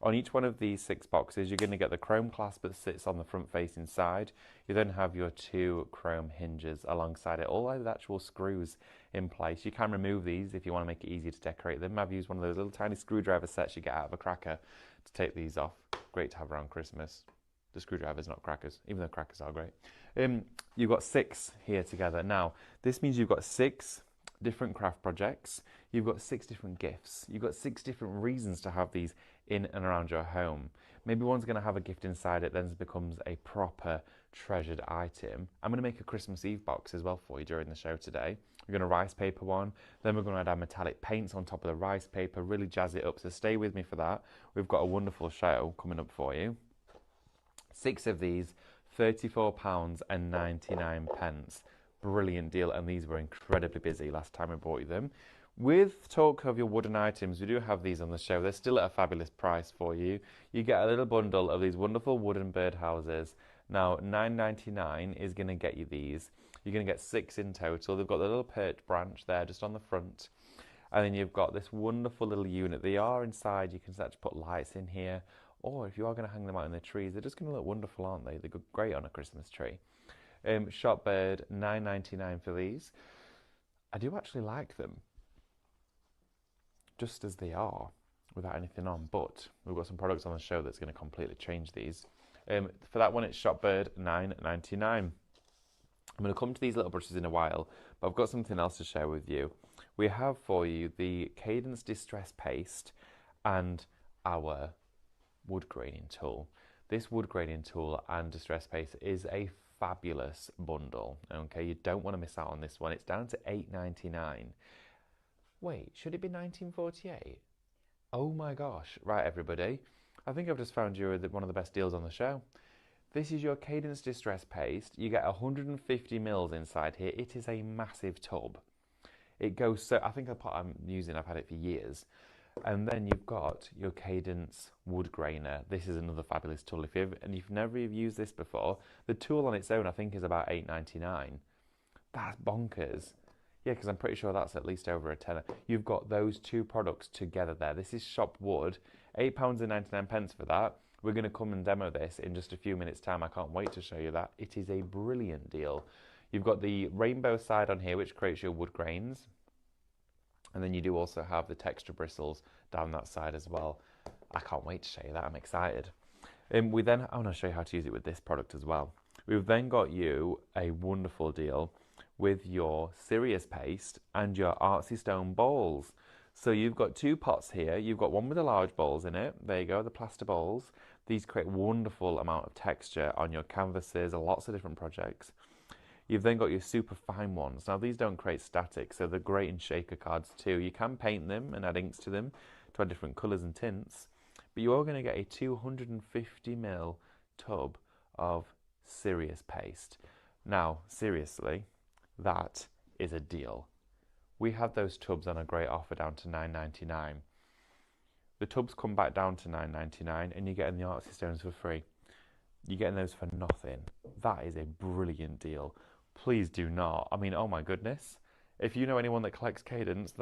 On each one of these 6 boxes, you're going to get the chrome clasp that sits on the front-facing side. You then have your 2 chrome hinges alongside it, all with actual screws in place. You can remove these if you want to make it easier to decorate them. I've used one of those little tiny screwdriver sets you get out of a cracker to take these off. Great to have around Christmas. The screwdriver's not crackers, even though crackers are great. You've got 6 here together. Now, this means you've got 6 different craft projects. You've got 6 different gifts. You've got 6 different reasons to have these in and around your home. Maybe one's going to have a gift inside it, then it becomes a proper treasured item. I'm going to make a Christmas Eve box as well for you during the show today. We're going to rice paper one, then we're going to add our metallic paints on top of the rice paper, really jazz it up, so stay with me for that. We've got a wonderful show coming up for you. 6 of these, £34.99. Brilliant deal, and these were incredibly busy last time I brought you them. With talk of your wooden items, we do have these on the show. They're still at a fabulous price for you. You get a little bundle of these wonderful wooden birdhouses. Now, $9.99 is going to get you these. You're going to get 6 in total. They've got the little perch branch there just on the front. And then you've got this wonderful little unit. They are inside. You can start to put lights in here. Or if you are going to hang them out in the trees, they're just going to look wonderful, aren't they? They look great on a Christmas tree. Shop Bird, $9.99 for these. I do actually like them, just as they are, without anything on. But we've got some products on the show that's going to completely change these. For that one, it's Shop Bird, $9.99. I'm going to come to these little brushes in a while, but I've got something else to share with you. We have for you the Cadence Distress Paste and our wood graining tool. This wood graining tool and distress paste is a fabulous bundle. Okay, you don't want to miss out on this one. It's down to $8.99. Wait, should it be $19.48? Oh my gosh. Right, everybody. I think I've just found you one of the best deals on the show. This is your Cadence Distress Paste. You get 150 mils inside here. It is a massive tub. It goes so, I think the pot I'm using, I've had it for years. And then you've got your Cadence wood grainer. This is another fabulous tool. If you've never used this before, the tool on its own I think is about $8.99. That's bonkers. Yeah, because I'm pretty sure that's at least over a tenner. You've got those 2 products together there. This is Shop Wood, £8.99 for that. We're going to come and demo this in just a few minutes' time. I can't wait to show you that. It is a brilliant deal. You've got the rainbow side on here, which creates your wood grains. And then you do also have the texture bristles down that side as well. I can't wait to show you that. I'm excited. I want to show you how to use it with this product as well. We've then got you a wonderful deal with your Serious Paste and your Artsy Stone bowls. So you've got 2 pots here. You've got one with the large bowls in it. There you go, the plaster bowls. These create wonderful amount of texture on your canvases, lots of different projects. You've then got your super fine ones. Now these don't create static, so they're great in shaker cards too. You can paint them and add inks to them to add different colours and tints, but you are going to get a 250ml tub of Serious Paste. Now, seriously, that is a deal. We have those tubs on a great offer down to $9.99. The tubs come back down to $9.99 and you're getting the Artsy Stones for free. You're getting those for nothing. That is a brilliant deal. Please do not. I mean, oh my goodness. If you know anyone that collects Cadence,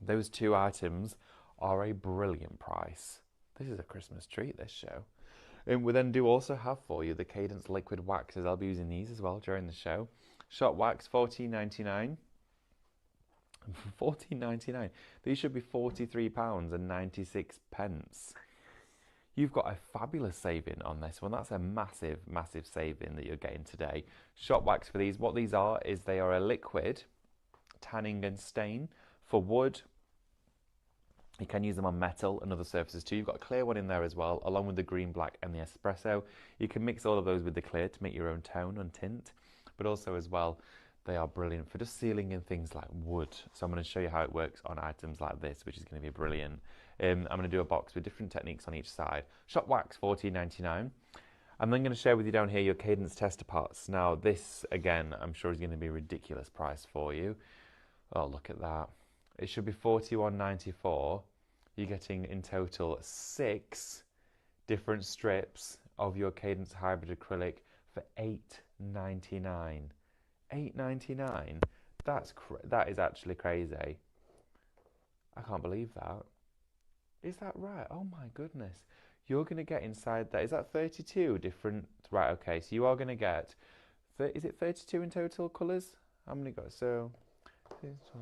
those two items are a brilliant price. This is a Christmas treat, this show. And we then do also have for you the Cadence liquid waxes. I'll be using these as well during the show. Shot wax, £14.99. £14.99. These should be £43.96. You've got a fabulous saving on this one. That's a massive, massive saving that you're getting today. Shot wax for these. What these are is they are a liquid tanning and stain for wood. You can use them on metal and other surfaces too. You've got a clear one in there as well, along with the green, black and the espresso. You can mix all of those with the clear to make your own tone and tint. But also as well, they are brilliant for just sealing in things like wood. So I'm going to show you how it works on items like this, which is going to be brilliant. I'm going to do a box with different techniques on each side. Shot wax, £14.99. I'm then going to share with you down here your Cadence tester pots. Now this, again, I'm sure is going to be a ridiculous price for you. Oh, look at that. It should be £41.94. You're getting in total 6 different strips of your Cadence hybrid acrylic for £8.99. £8.99. That is actually crazy. I can't believe that. Is that right? Oh my goodness. You're going to get inside that. Is that 32 different? Right, okay. So you are going to get, is it 32 in total colours? How many got? So, 24.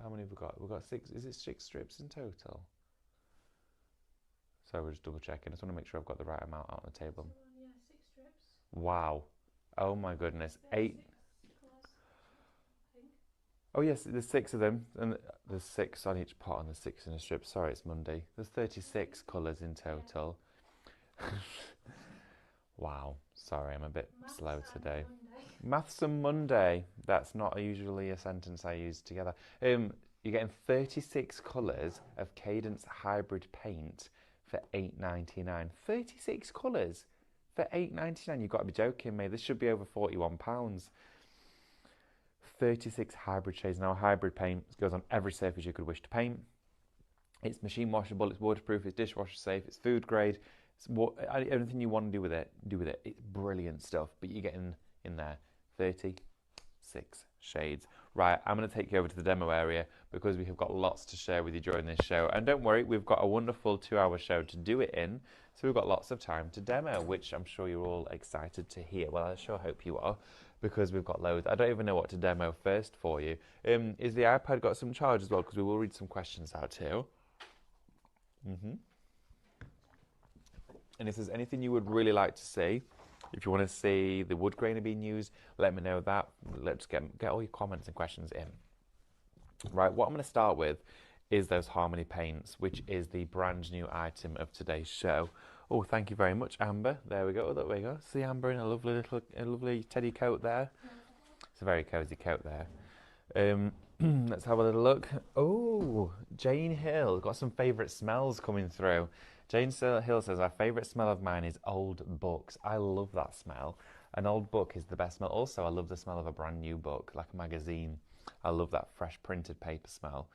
How many have we got? We've got 6. Is it 6 strips in total? So we're just double checking. I just want to make sure I've got the right amount out on the table. Yeah, 6 strips. Wow. Oh my goodness. 8. 6 colours, I think. Oh yes, there's 6 of them, and there's 6 on each pot, and there's 6 in a strip. Sorry, it's Monday. There's 36 colours in total. Wow. Sorry, I'm a bit slow today. Maths and Monday. That's not usually a sentence I use together. You're getting 36 colours of Cadence hybrid paint for £8.99. 36 colours for £8.99. You've got to be joking me. This should be over £41. 36 hybrid shades. Now, hybrid paint goes on every surface you could wish to paint. It's machine washable, it's waterproof, it's dishwasher safe, it's food grade. It's anything you want to do with it, do with it. It's brilliant stuff. But you're getting in there 36 shades. Right, I'm going to take you over to the demo area because we have got lots to share with you during this show. And don't worry, we've got a wonderful 2-hour show to do it in. So we've got lots of time to demo, which I'm sure you're all excited to hear. Well, I sure hope you are, because we've got loads. I don't even know what to demo first for you. Is the iPad got some charge as well? Because we will read some questions out too. And if there's anything you would really like to see, if you want to see the wood grainer being used, let me know that. Let's get all your comments and questions in. Right, what I'm going to start with is those Harmony paints, which is the brand new item of today's show. Oh, thank you very much, Amber. There we go. Oh, there we go. See Amber in a lovely teddy coat there. It's a very cosy coat there. Let's have a little look. Oh, Jane Hill got some favourite smells coming through. Jane Hill says, our favourite smell of mine is old books. I love that smell. An old book is the best smell. Also, I love the smell of a brand new book, like a magazine. I love that fresh printed paper smell.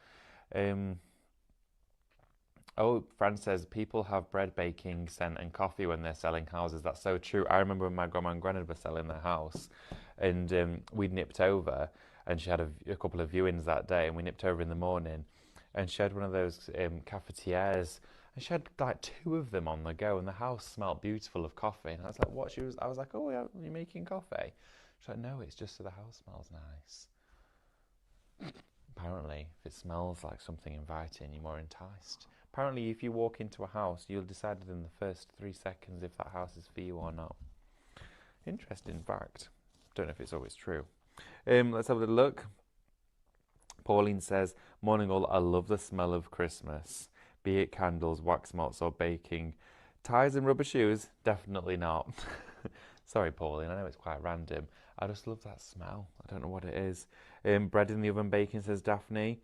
Oh, Fran says, people have bread baking scent and coffee when they're selling houses. That's so true. I remember when my grandma and granddad were selling their house, and we'd nipped over, and she had a couple of viewings that day, and we nipped over in the morning, and she had one of those cafetières, and she had like 2 of them on the go, and the house smelled beautiful of coffee. And I was like, what? I was like, oh, yeah, you're making coffee? She's like, no, it's just so the house smells nice. Apparently, if it smells like something inviting, you're more enticed. Apparently, if you walk into a house, you'll decide within the first 3 seconds if that house is for you or not. Interesting fact. Don't know if it's always true. Let's have a little look. Pauline says, morning all, I love the smell of Christmas. Be it candles, wax melts or baking. Ties and rubber shoes? Definitely not. Sorry, Pauline, I know it's quite random. I just love that smell. I don't know what it is. Bread in the oven baking, says Daphne.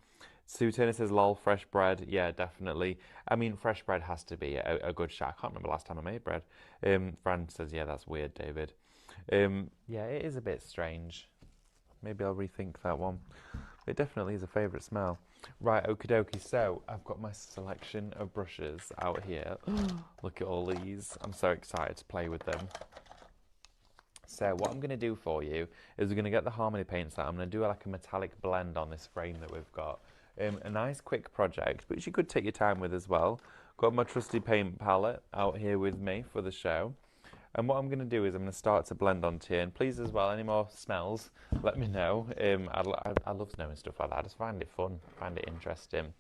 Sue Turner says, lol, fresh bread. Yeah, definitely. I mean, fresh bread has to be a good shot. I can't remember last time I made bread. Fran says, yeah, that's weird, David. Yeah, it is a bit strange. Maybe I'll rethink that one. It definitely is a favourite smell. Right, okie dokie. So, I've got my selection of brushes out here. Look at all these. I'm so excited to play with them. So what I'm going to do for you is we're going to get the Harmony paints out. I'm going to do like a metallic blend on this frame that we've got. A nice quick project, which you could take your time with as well. Got my trusty paint palette out here with me for the show. And what I'm going to do is I'm going to start to blend onto here. And please as well, any more smells, let me know. I love knowing stuff like that. I just find it fun, find it interesting.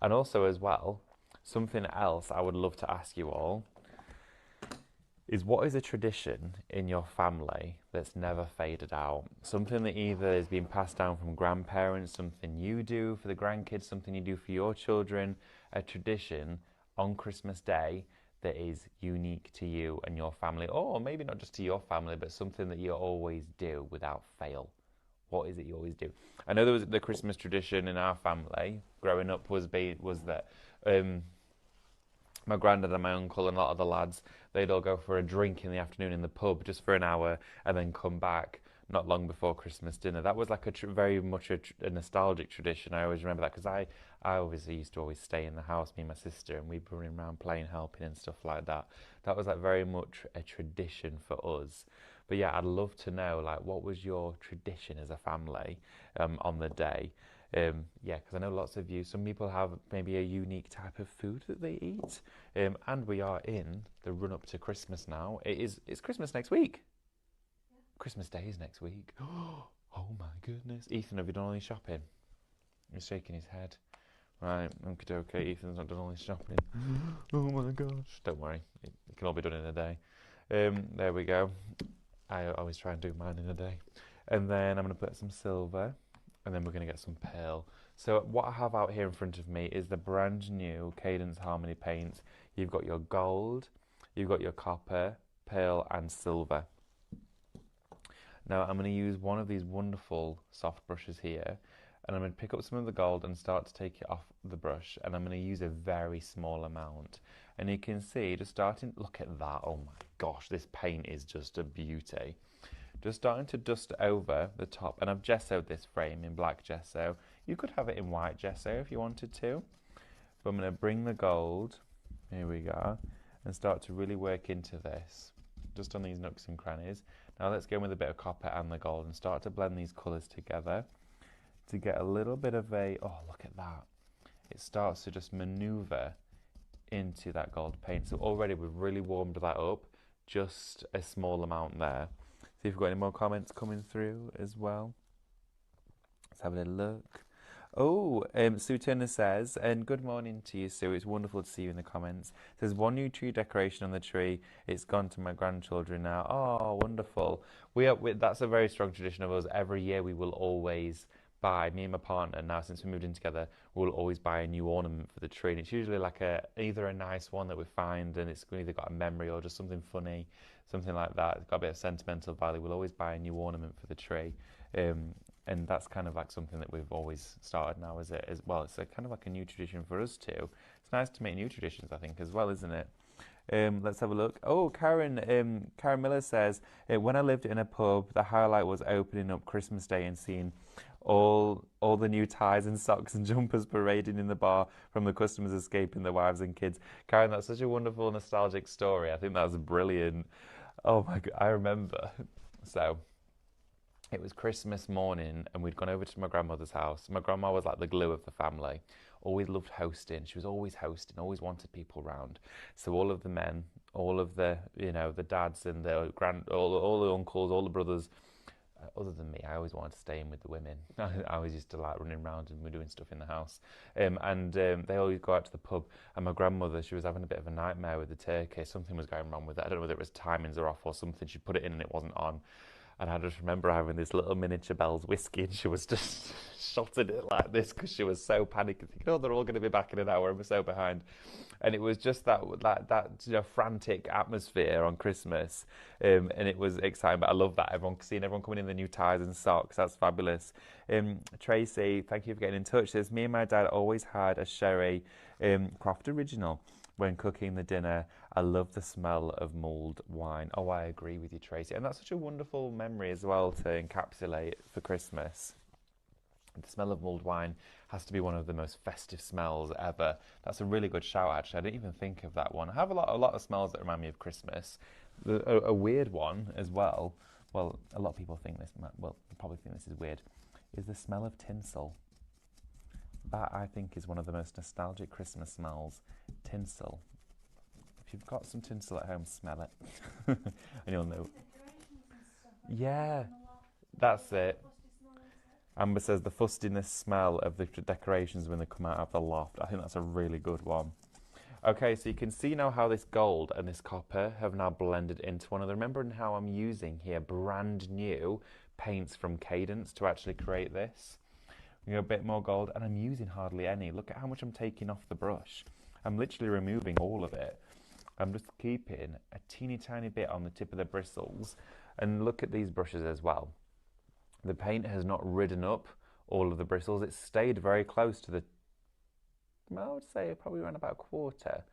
And also as well, something else I would love to ask you all is what is a tradition in your family that's never faded out? Something that either is being passed down from grandparents, something you do for the grandkids, something you do for your children, a tradition on Christmas Day that is unique to you and your family, or maybe not just to your family, but something that you always do without fail. What is it you always do? I know there was the Christmas tradition in our family growing up was that my granddad and my uncle and a lot of the lads, they'd all go for a drink in the afternoon in the pub just for an hour and then come back not long before Christmas dinner. That was like very much a nostalgic tradition. I always remember that because I obviously used to always stay in the house, me and my sister, and we'd be running around playing, helping and stuff like that. That was like very much a tradition for us. But yeah, I'd love to know like what was your tradition as a family on the day. Yeah, because I know lots of you, some people have maybe a unique type of food that they eat. And we are in the run up to Christmas now. It's Christmas next week. Yeah. Christmas Day is next week. Oh my goodness. Ethan, have you done all your shopping? He's shaking his head. Right, okay, Ethan's not done all his shopping. Oh my gosh. Don't worry, it can all be done in a day. There we go. I always try and do mine in a day. And then I'm going to put some silver. And then we're going to get some pearl. So what I have out here in front of me is the brand new Cadence Harmony paints. You've got your gold, you've got your copper, pearl and silver. Now I'm going to use one of these wonderful soft brushes here, and I'm going to pick up some of the gold and start to take it off the brush, and I'm going to use a very small amount. And you can see, just starting, look at that, oh my gosh, this paint is just a beauty. Just starting to dust over the top, and I've gessoed this frame in black gesso. You could have it in white gesso if you wanted to, but I'm going to bring the gold, here we go, and start to really work into this, just on these nooks and crannies. Now let's go in with a bit of copper and the gold and start to blend these colours together to get a little bit of a, oh look at that, it starts to just manoeuvre into that gold paint. So already we've really warmed that up, just a small amount there. See if we've got any more comments coming through as well. Let's have a little look. Oh, Sue Turner says, and good morning to you, Sue. It's wonderful to see you in the comments. There's one new tree decoration on the tree. It's gone to my grandchildren now. Oh, wonderful. That's a very strong tradition of us. Every year we will always buy, me and my partner, now since we moved in together, we'll always buy a new ornament for the tree. And it's usually like either a nice one that we find and it's either got a memory or just something funny, something like that. It's got a bit of sentimental value. We'll always buy a new ornament for the tree. And that's kind of like something that we've always started now as well. It's kind of like a new tradition for us too. It's nice to make new traditions, I think, as well, isn't it? Let's have a look. Oh, Karen Miller says, when I lived in a pub, the highlight was opening up Christmas Day and seeing all the new ties and socks and jumpers parading in the bar from the customers escaping their wives and kids. Karen, that's such a wonderful, nostalgic story. I think that's brilliant. Oh my God, I remember. So it was Christmas morning and we'd gone over to my grandmother's house. My grandma was like the glue of the family. Always loved hosting. She was always hosting, always wanted people round. So all of the men, all of the, the dads and the all the uncles, all the brothers, other than me, I always wanted to stay in with the women. I always used to like running around and we're doing stuff in the house. They always go out to the pub. And my grandmother, she was having a bit of a nightmare with the turkey. Something was going wrong with it. I don't know whether it was timings are off or something. She put it in and it wasn't on. And I just remember having this little miniature Bell's whiskey and she was just shotting it like this because she was so panicked, thinking, oh, they're all going to be back in an hour and we're so behind. And it was just that frantic atmosphere on Christmas. And it was exciting, but I love that. Seeing everyone coming in the new ties and socks, that's fabulous. Tracy, thank you for getting in touch. Says, me and my dad always had a sherry craft original. When cooking the dinner, I love the smell of mulled wine. Oh, I agree with you, Tracy. And that's such a wonderful memory as well to encapsulate for Christmas. The smell of mulled wine has to be one of the most festive smells ever. That's a really good shout, actually. I didn't even think of that one. I have a lot of smells that remind me of Christmas. A weird one as well well, a lot of people think this, well, probably think this is weird, is the smell of tinsel. That, I think, is one of the most nostalgic Christmas smells. Tinsel. If you've got some tinsel at home, smell it. And you'll know. Yeah, that's it. Amber says the fustiness smell of the decorations when they come out of the loft. I think that's a really good one. Okay, so you can see now how this gold and this copper have now blended into one another. Remember how I'm using here brand new paints from Cadence to actually create this? We go a bit more gold, and I'm using hardly any. Look at how much I'm taking off the brush. I'm literally removing all of it. I'm just keeping a teeny tiny bit on the tip of the bristles. And look at these brushes as well. The paint has not ridden up all of the bristles. It's stayed very close to the, well, I would say probably around about a quarter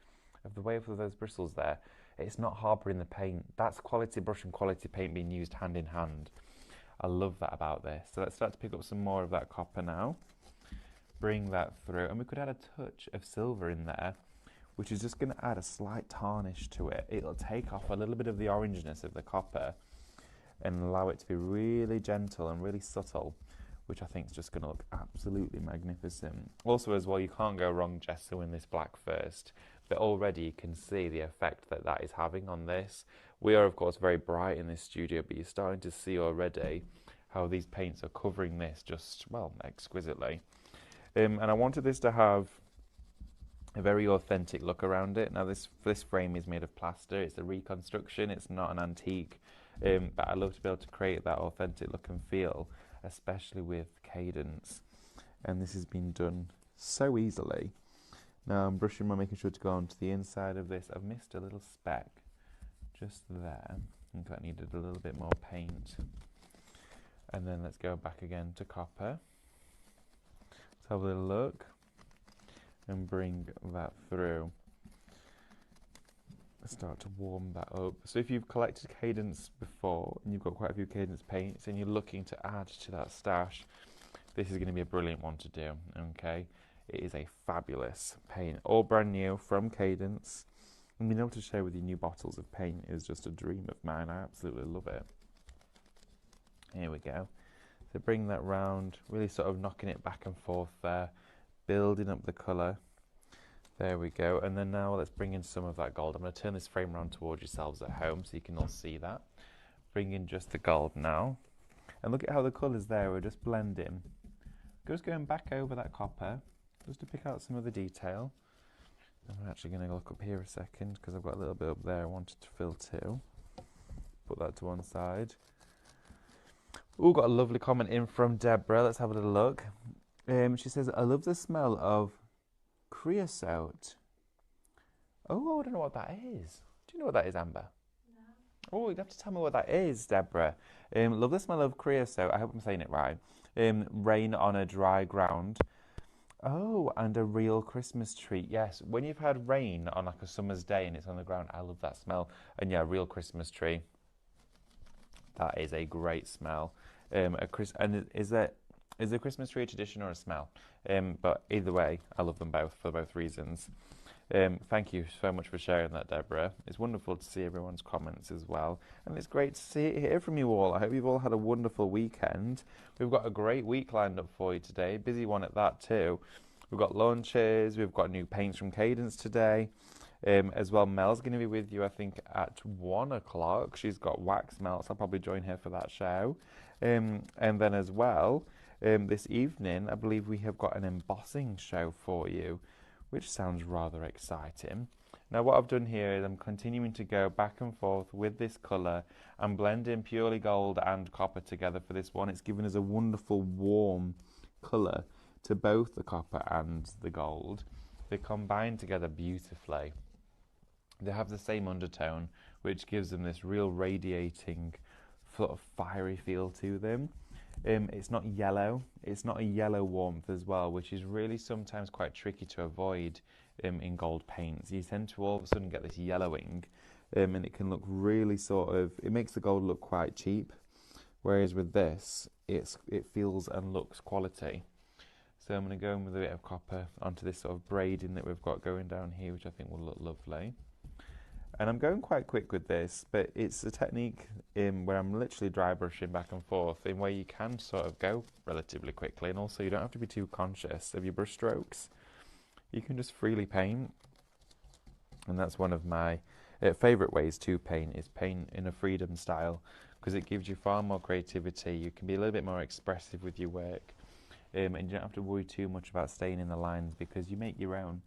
of the way of those bristles there. It's not harbouring the paint. That's quality brush and quality paint being used hand in hand. I love that about this. So let's start to pick up some more of that copper now. Bring that through. And we could add a touch of silver in there, which is just going to add a slight tarnish to it. It'll take off a little bit of the orangeness of the copper and allow it to be really gentle and really subtle, which I think is just going to look absolutely magnificent. Also as well, you can't go wrong gessoing this black first, but already you can see the effect that that is having on this. We are of course very bright in this studio, but you're starting to see already how these paints are covering this just, well, exquisitely. And I wanted this to have a very authentic look around it. Now this frame is made of plaster, it's a reconstruction, it's not an antique, but I love to be able to create that authentic look and feel, especially with Cadence. And this has been done so easily. Now I'm brushing my, making sure to go onto the inside of this. I've missed a little speck just there. I think that needed a little bit more paint. And then let's go back again to copper. Let's have a little look and bring that through. Start to warm that up. So if you've collected Cadence before and you've got quite a few Cadence paints and you're looking to add to that stash, this is going to be a brilliant one to do. Okay, it is a fabulous paint, all brand new from Cadence, and being able to share with you new bottles of paint is just a dream of mine. I absolutely love it. Here we go. So bring that round, really sort of knocking it back and forth there, building up the colour. There we go. And then now let's bring in some of that gold. I'm going to turn this frame around towards yourselves at home so you can all see that. Bring in just the gold now. And look at how the colours there are just blending. Just going back over that copper just to pick out some of the detail. I'm actually going to look up here a second because I've got a little bit up there I wanted to fill too. Put that to one side. Oh, got a lovely comment in from Deborah. Let's have a little look. She says, I love the smell of creosote. Oh, I don't know what that is. Do you know what that is, Amber? No. Oh, you have to tell me what that is, Deborah. Love the smell of creosote. I hope I'm saying it right. Rain on a dry ground. Oh, and a real Christmas tree. Yes, when you've had rain on like a summer's day and it's on the ground, I love that smell. And yeah, real Christmas tree. That is a great smell. And is a Christmas tree a tradition or a smell? But either way, I love them both for both reasons. Thank you so much for sharing that, Deborah. It's wonderful to see everyone's comments as well. And it's great to hear from you all. I hope you've all had a wonderful weekend. We've got a great week lined up for you today. Busy one at that too. We've got launches. We've got new paints from Cadence today. As well, Mel's going to be with you, I think, at 1 o'clock. She's got wax melts. I'll probably join her for that show. And then as well, this evening, I believe we have got an embossing show for you, which sounds rather exciting. Now, what I've done here is I'm continuing to go back and forth with this colour and blending purely gold and copper together for this one. It's given us a wonderful warm colour to both the copper and the gold. They combine together beautifully. They have the same undertone, which gives them this real radiating, sort of fiery feel to them. It's not yellow. It's not a yellow warmth as well, which is really sometimes quite tricky to avoid in gold paints. You tend to all of a sudden get this yellowing, and it can look really sort of, it makes the gold look quite cheap, whereas with this, it feels and looks quality. So I'm going to go in with a bit of copper onto this sort of braiding that we've got going down here, which I think will look lovely. And I'm going quite quick with this, but it's a technique in where I'm literally dry brushing back and forth, in where you can sort of go relatively quickly, and also you don't have to be too conscious of your brush strokes. You can just freely paint, and that's one of my favourite ways to paint, is paint in a freedom style, because it gives you far more creativity. You can be a little bit more expressive with your work, and you don't have to worry too much about staying in the lines because you make your own.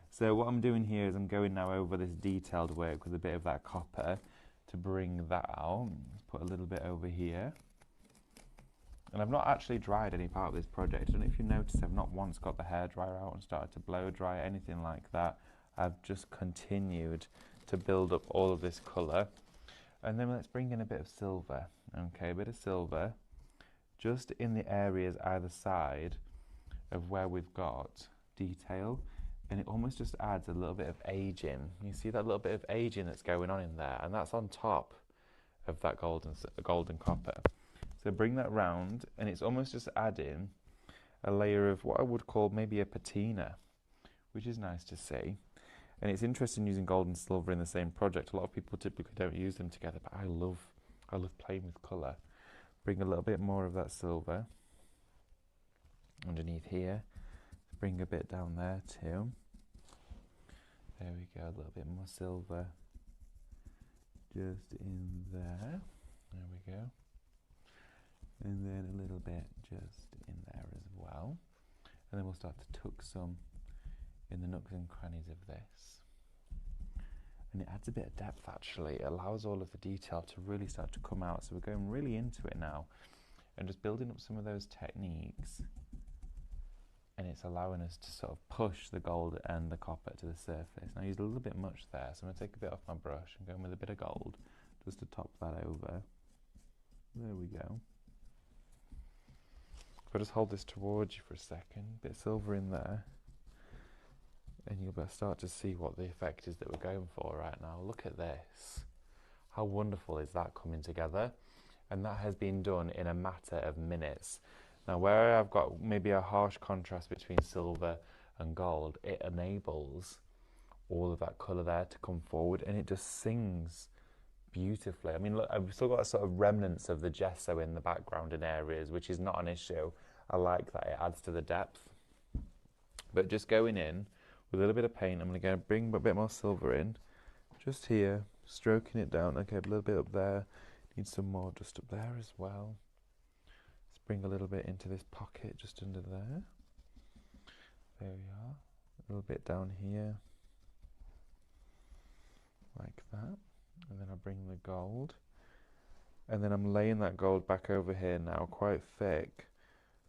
So what I'm doing here is I'm going now over this detailed work with a bit of that copper to bring that out. Put a little bit over here. And I've not actually dried any part of this project. I don't know if you notice, I've not once got the hairdryer out and started to blow dry, anything like that. I've just continued to build up all of this colour. And then let's bring in a bit of silver. Okay, a bit of silver just in the areas either side of where we've got detail. And it almost just adds a little bit of aging. You see that little bit of aging that's going on in there, and that's on top of that golden copper. So bring that round, and it's almost just adding a layer of what I would call maybe a patina, which is nice to see. And it's interesting using gold and silver in the same project. A lot of people typically don't use them together, but I love playing with colour. Bring a little bit more of that silver underneath here. Bring a bit down there too. There we go, a little bit more silver just in there. There we go. And then a little bit just in there as well. And then we'll start to tuck some in the nooks and crannies of this. And it adds a bit of depth actually. It allows all of the detail to really start to come out. So we're going really into it now and just building up some of those techniques. And it's allowing us to sort of push the gold and the copper to the surface. Now I used a little bit much there, so I'm going to take a bit off my brush and go in with a bit of gold just to top that over. There we go. If I just hold this towards you for a second, bit of silver in there, and you'll start to see what the effect is that we're going for right now. Look at this. How wonderful is that coming together? And that has been done in a matter of minutes. Now where I've got maybe a harsh contrast between silver and gold, it enables all of that colour there to come forward, and it just sings beautifully. I mean, look, I've still got sort of remnants of the gesso in the background in areas, which is not an issue. I like that, it adds to the depth. But just going in with a little bit of paint, I'm going to bring a bit more silver in, just here, stroking it down. Okay, a little bit up there, need some more just up there as well. Bring a little bit into this pocket just under there. There we are. A little bit down here. Like that. And then I bring the gold. And then I'm laying that gold back over here now, quite thick,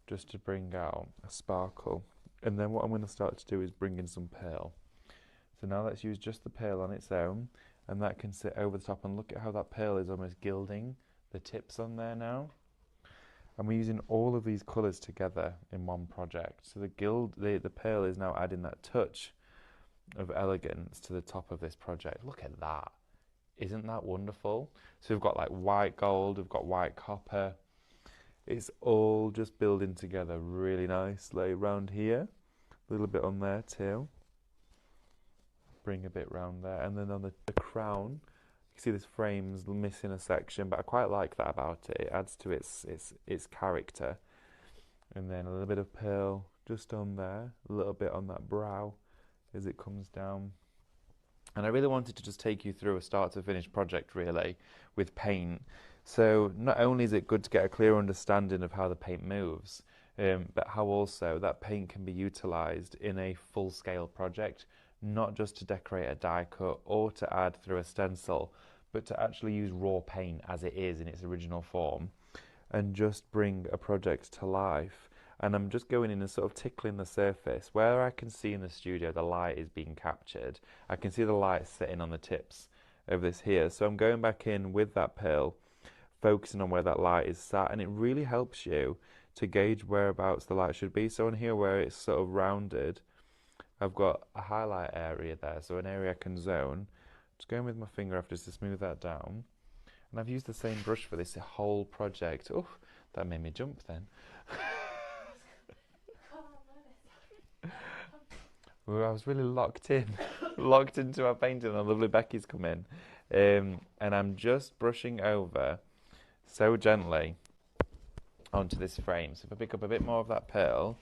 just to bring out a sparkle. And then what I'm going to start to do is bring in some pearl. So now let's use just the pearl on its own, and that can sit over the top, and look at how that pearl is almost gilding the tips on there now. And we're using all of these colours together in one project. So the pearl is now adding that touch of elegance to the top of this project. Look at that. Isn't that wonderful? So we've got like white gold, we've got white copper. It's all just building together really nicely around here. A little bit on there too. Bring a bit round there. And then on the crown, you see this frame's missing a section, but I quite like that about it. It adds to its character. And then a little bit of pearl just on there, a little bit on that brow as it comes down. And I really wanted to just take you through a start to finish project really with paint. So not only is it good to get a clear understanding of how the paint moves, but how also that paint can be utilised in a full-scale project, not just to decorate a die cut or to add through a stencil, but to actually use raw paint as it is in its original form and just bring a project to life. And I'm just going in and sort of tickling the surface. Where I can see in the studio the light is being captured, I can see the light sitting on the tips of this here. So I'm going back in with that pearl, focusing on where that light is sat, and it really helps you to gauge whereabouts the light should be. So on here where it's sort of rounded, I've got a highlight area there, so an area I can zone. Just going with my finger after to smooth that down. And I've used the same brush for this whole project. Oh, that made me jump then. Well, I was really locked in. locked into our painting. And lovely Becky's come in. And I'm just brushing over so gently onto this frame. So if I pick up a bit more of that pearl,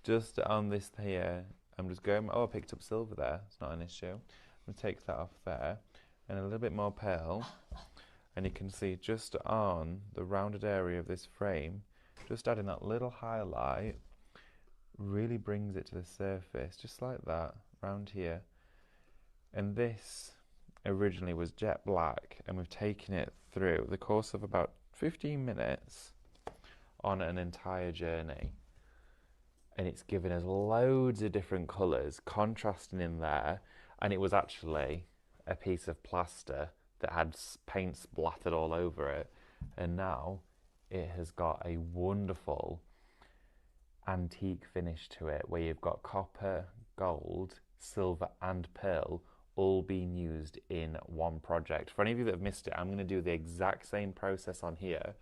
just on this here, I'm just going, oh, I picked up silver there. It's not an issue. I'm going to take that off there. And a little bit more pearl. And you can see just on the rounded area of this frame, just adding that little highlight really brings it to the surface, just like that, round here. And this originally was jet black, and we've taken it through the course of about 15 minutes on an entire journey. And it's given us loads of different colours contrasting in there, and it was actually a piece of plaster that had paint splattered all over it, and now it has got a wonderful antique finish to it, where you've got copper, gold, silver and pearl all being used in one project. For any of you that have missed it, I'm going to do the exact same process on here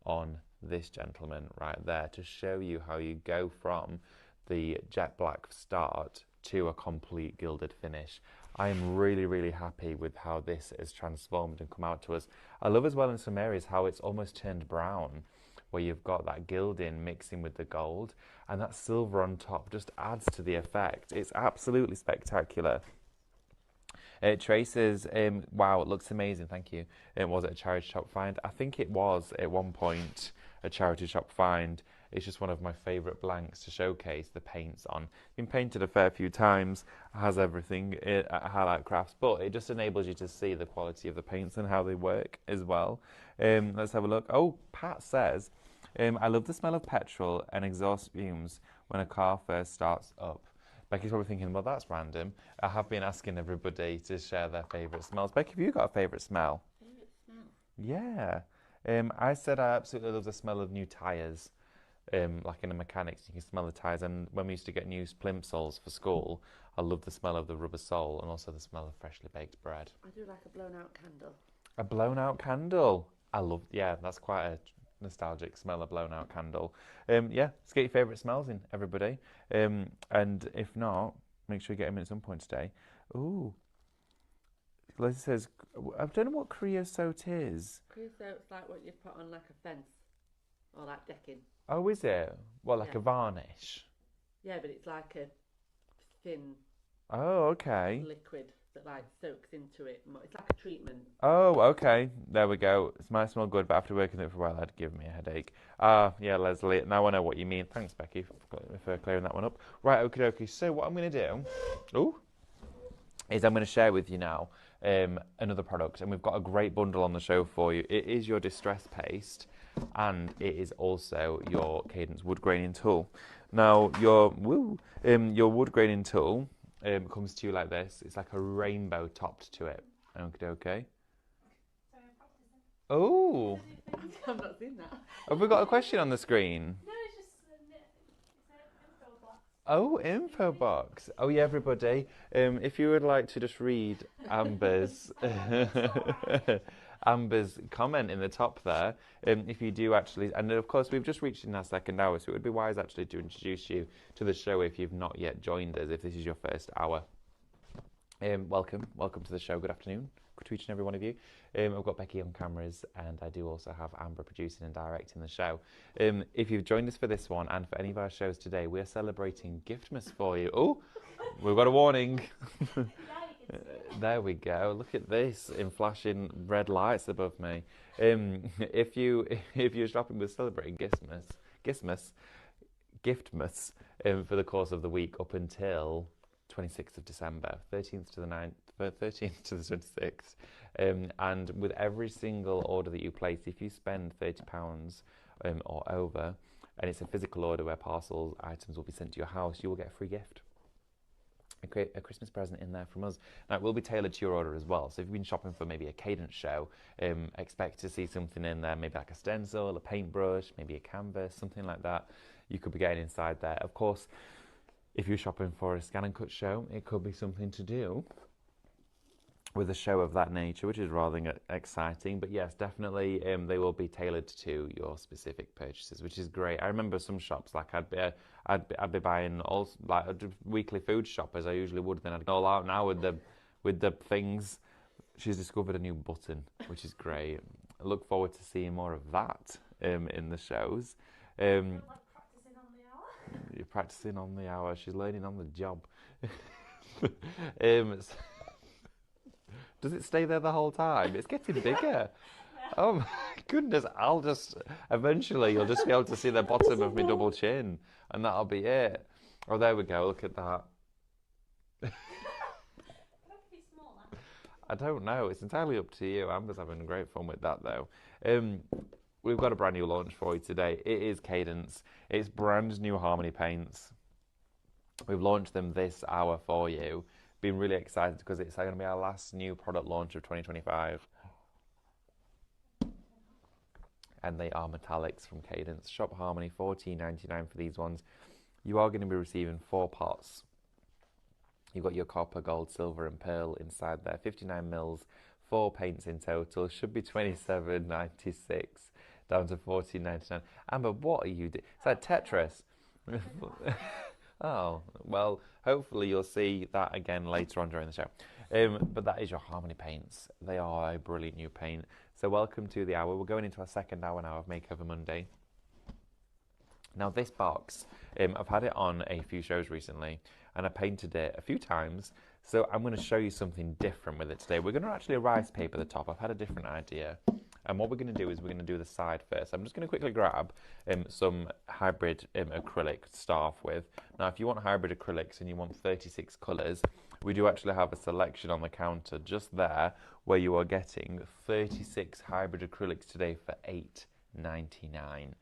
on this gentleman right there to show you how you go from the jet black start to a complete gilded finish. I am really happy with how this has transformed and come out to us. I love as well in some areas how it's almost turned brown, where you've got that gilding mixing with the gold, and that silver on top just adds to the effect. It's absolutely spectacular. Traces, wow, it looks amazing, thank you. Was it a charity shop find? I think it was at one point a charity shop find. It's just one of my favourite blanks to showcase the paints on. Been painted a fair few times, has everything at Highlight Crafts, but it just enables you to see the quality of the paints and how they work as well. Let's have a look. Oh, Pat says, I love the smell of petrol and exhaust fumes when a car first starts up. Becky's probably thinking, well, that's random. I have been asking everybody to share their favourite smells. Becky, have you got a favourite smell? Favourite smell? Yeah. I said I absolutely love the smell of new tyres. Like in a mechanics, you can smell the tyres. And when we used to get new plimsolls for school, I love the smell of the rubber sole and also the smell of freshly baked bread. I do like a blown out candle. A blown out candle. I love, yeah, that's quite a nostalgic smell, a blown out candle. Yeah, let's get your favourite smells in, everybody. And if not, make sure you get them in at some point today. Ooh. Leslie says, I don't know what creosote is. Creosote's like what you put on like a fence or like decking. Oh, is it? Well, like Yeah. a varnish. Yeah, but it's like a thin Oh, okay. liquid that like soaks into it. It's like a treatment. Oh, okay. There we go. It might smell good, but after working it for a while, it'd give me a headache. Yeah, Leslie. Now I know what you mean. Thanks, Becky, for clearing that one up. Right, okie dokie. So what I'm going to do, is I'm going to share with you now another product, and we've got a great bundle on the show for you. It is your distress paste, and it is also your Cadence wood graining tool. Now, your wood graining tool comes to you like this. It's like a rainbow topped to it. Okay. Sorry, I'm practicing. Oh, I've not seen that. have we got a question on the screen? No, it's just it's an info box. Oh, info box. Oh yeah, everybody. If you would like to just read Amber's Amber's comment in the top there, if you do actually, and of course we've just reached in our second hour, so it would be wise actually to introduce you to the show if you've not yet joined us, if this is your first hour. Welcome to the show. Good afternoon to each and every one of you. I've got Becky on cameras, and I do also have Amber producing and directing the show. If you've joined us for this one and for any of our shows today, we're celebrating Giftmas for you. Oh, we've got a warning. There we go. Look at this in flashing red lights above me. If you're shopping with celebrating Giftmas for the course of the week up until 26th of December, 13th to the 26th. And with every single order that you place, if you spend £30 or over, and it's a physical order where parcels items will be sent to your house, you will get a free gift. A Christmas present in there from us. Now, it will be tailored to your order as well. So if you've been shopping for maybe a Cadence show, expect to see something in there, maybe like a stencil, a paintbrush, maybe a canvas, something like that. You could be getting inside there. Of course, if you're shopping for a scan and cut show, it could be something to do with a show of that nature, which is rather exciting. But yes, definitely they will be tailored to your specific purchases, which is great. I remember some shops, like I'd be buying all like weekly food shop as I usually would. Then I'd go all out now with the with the things. She's discovered a new button, which is great. I look forward to seeing more of that in the shows. Like practicing on the hour. You're practicing on the hour. She's learning on the job. S- Does it stay there the whole time? It's getting bigger. Oh my goodness! I'll just eventually you'll just be able to see the bottom of my double chin, and that'll be it. Oh, there we go. Look at that. Could that be smaller? I don't know. It's entirely up to you. Amber's having great fun with that though. We've got a brand new launch for you today. It is Cadence. It's brand new Harmony paints. We've launched them this hour for you. Been really excited because it's going to be our last new product launch of 2025. And they are metallics from Cadence. Shop Harmony, $14.99 for these ones. You are going to be receiving 4 pots. You've got your copper, gold, silver and pearl inside there. 59 mils, 4 paints in total. Should be $27.96 down to $14.99. Amber, what are you doing? Is that Tetris? Oh, well, hopefully you'll see that again later on during the show. But that is your Harmony paints. They are a brilliant new paint. So welcome to the hour. We're going into our second hour now of Makeover Monday. Now this box, I've had it on a few shows recently and I painted it a few times. So I'm going to show you something different with it today. We're going to actually rice paper the top. I've had a different idea. And what we're going to do is we're going to do the side first. I'm just going to quickly grab some hybrid acrylic to start off with. Now, if you want hybrid acrylics and you want 36 colours, we do actually have a selection on the counter just there where you are getting 36 hybrid acrylics today for $8.99.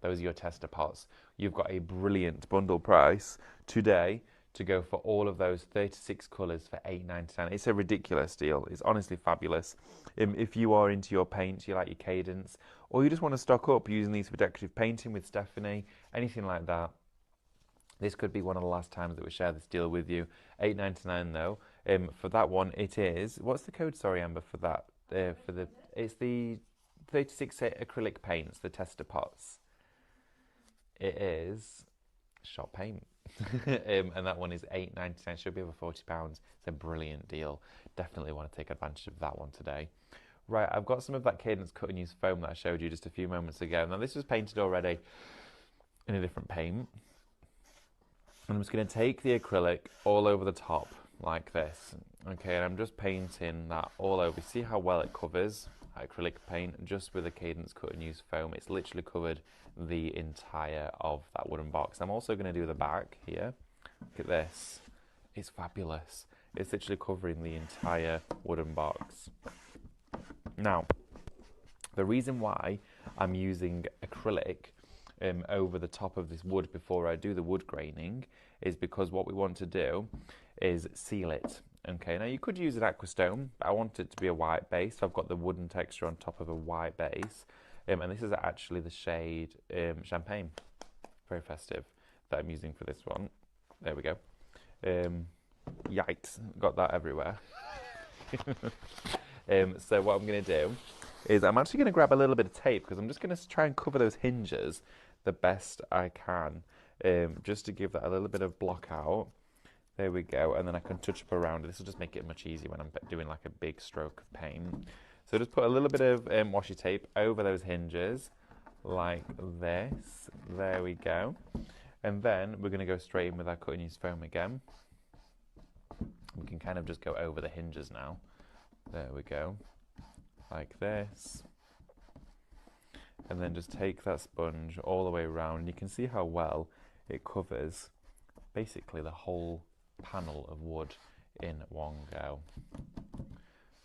Those are your tester pots. You've got a brilliant bundle price today to go for all of those 36 colours for $8.99. It's a ridiculous deal. It's honestly fabulous. If you are into your paint, you like your Cadence, or you just want to stock up using these for decorative painting with Stephanie, anything like that, this could be one of the last times that we share this deal with you. $8.99 though. For that one, it is. What's the code? Sorry, Amber, for that. It's the 36 acrylic paints, the tester pots. It is Shop Paint. And that one is $8.99. Should be over £40. It's a brilliant deal. Definitely want to take advantage of that one today. Right, I've got some of that Cadence cut and use foam that I showed you just a few moments ago. Now this was painted already in a different paint. And I'm just going to take the acrylic all over the top like this. Okay, and I'm just painting that all over. See how well it covers acrylic paint just with a Cadence cut and use foam. It's literally covered the entire of that wooden box. I'm also going to do the back here. Look at this. It's fabulous. It's literally covering the entire wooden box. Now, the reason why I'm using acrylic over the top of this wood before I do the wood graining is because what we want to do is seal it. Okay, now you could use an aquastone, but I want it to be a white base, so I've got the wooden texture on top of a white base. And this is actually the shade Champagne, very festive, that I'm using for this one. There we go. Yikes, got that everywhere. So what I'm going to do is I'm actually going to grab a little bit of tape because I'm just going to try and cover those hinges the best I can, just to give that a little bit of block out. There we go, and then I can touch up around it. This will just make it much easier when I'm doing like a big stroke of paint. So just put a little bit of washi tape over those hinges, like this. There we go. And then we're going to go straight in with our cut and use foam again. We can kind of just go over the hinges now. There we go, like this. And then just take that sponge all the way around. You can see how well it covers basically the whole panel of wood in one go.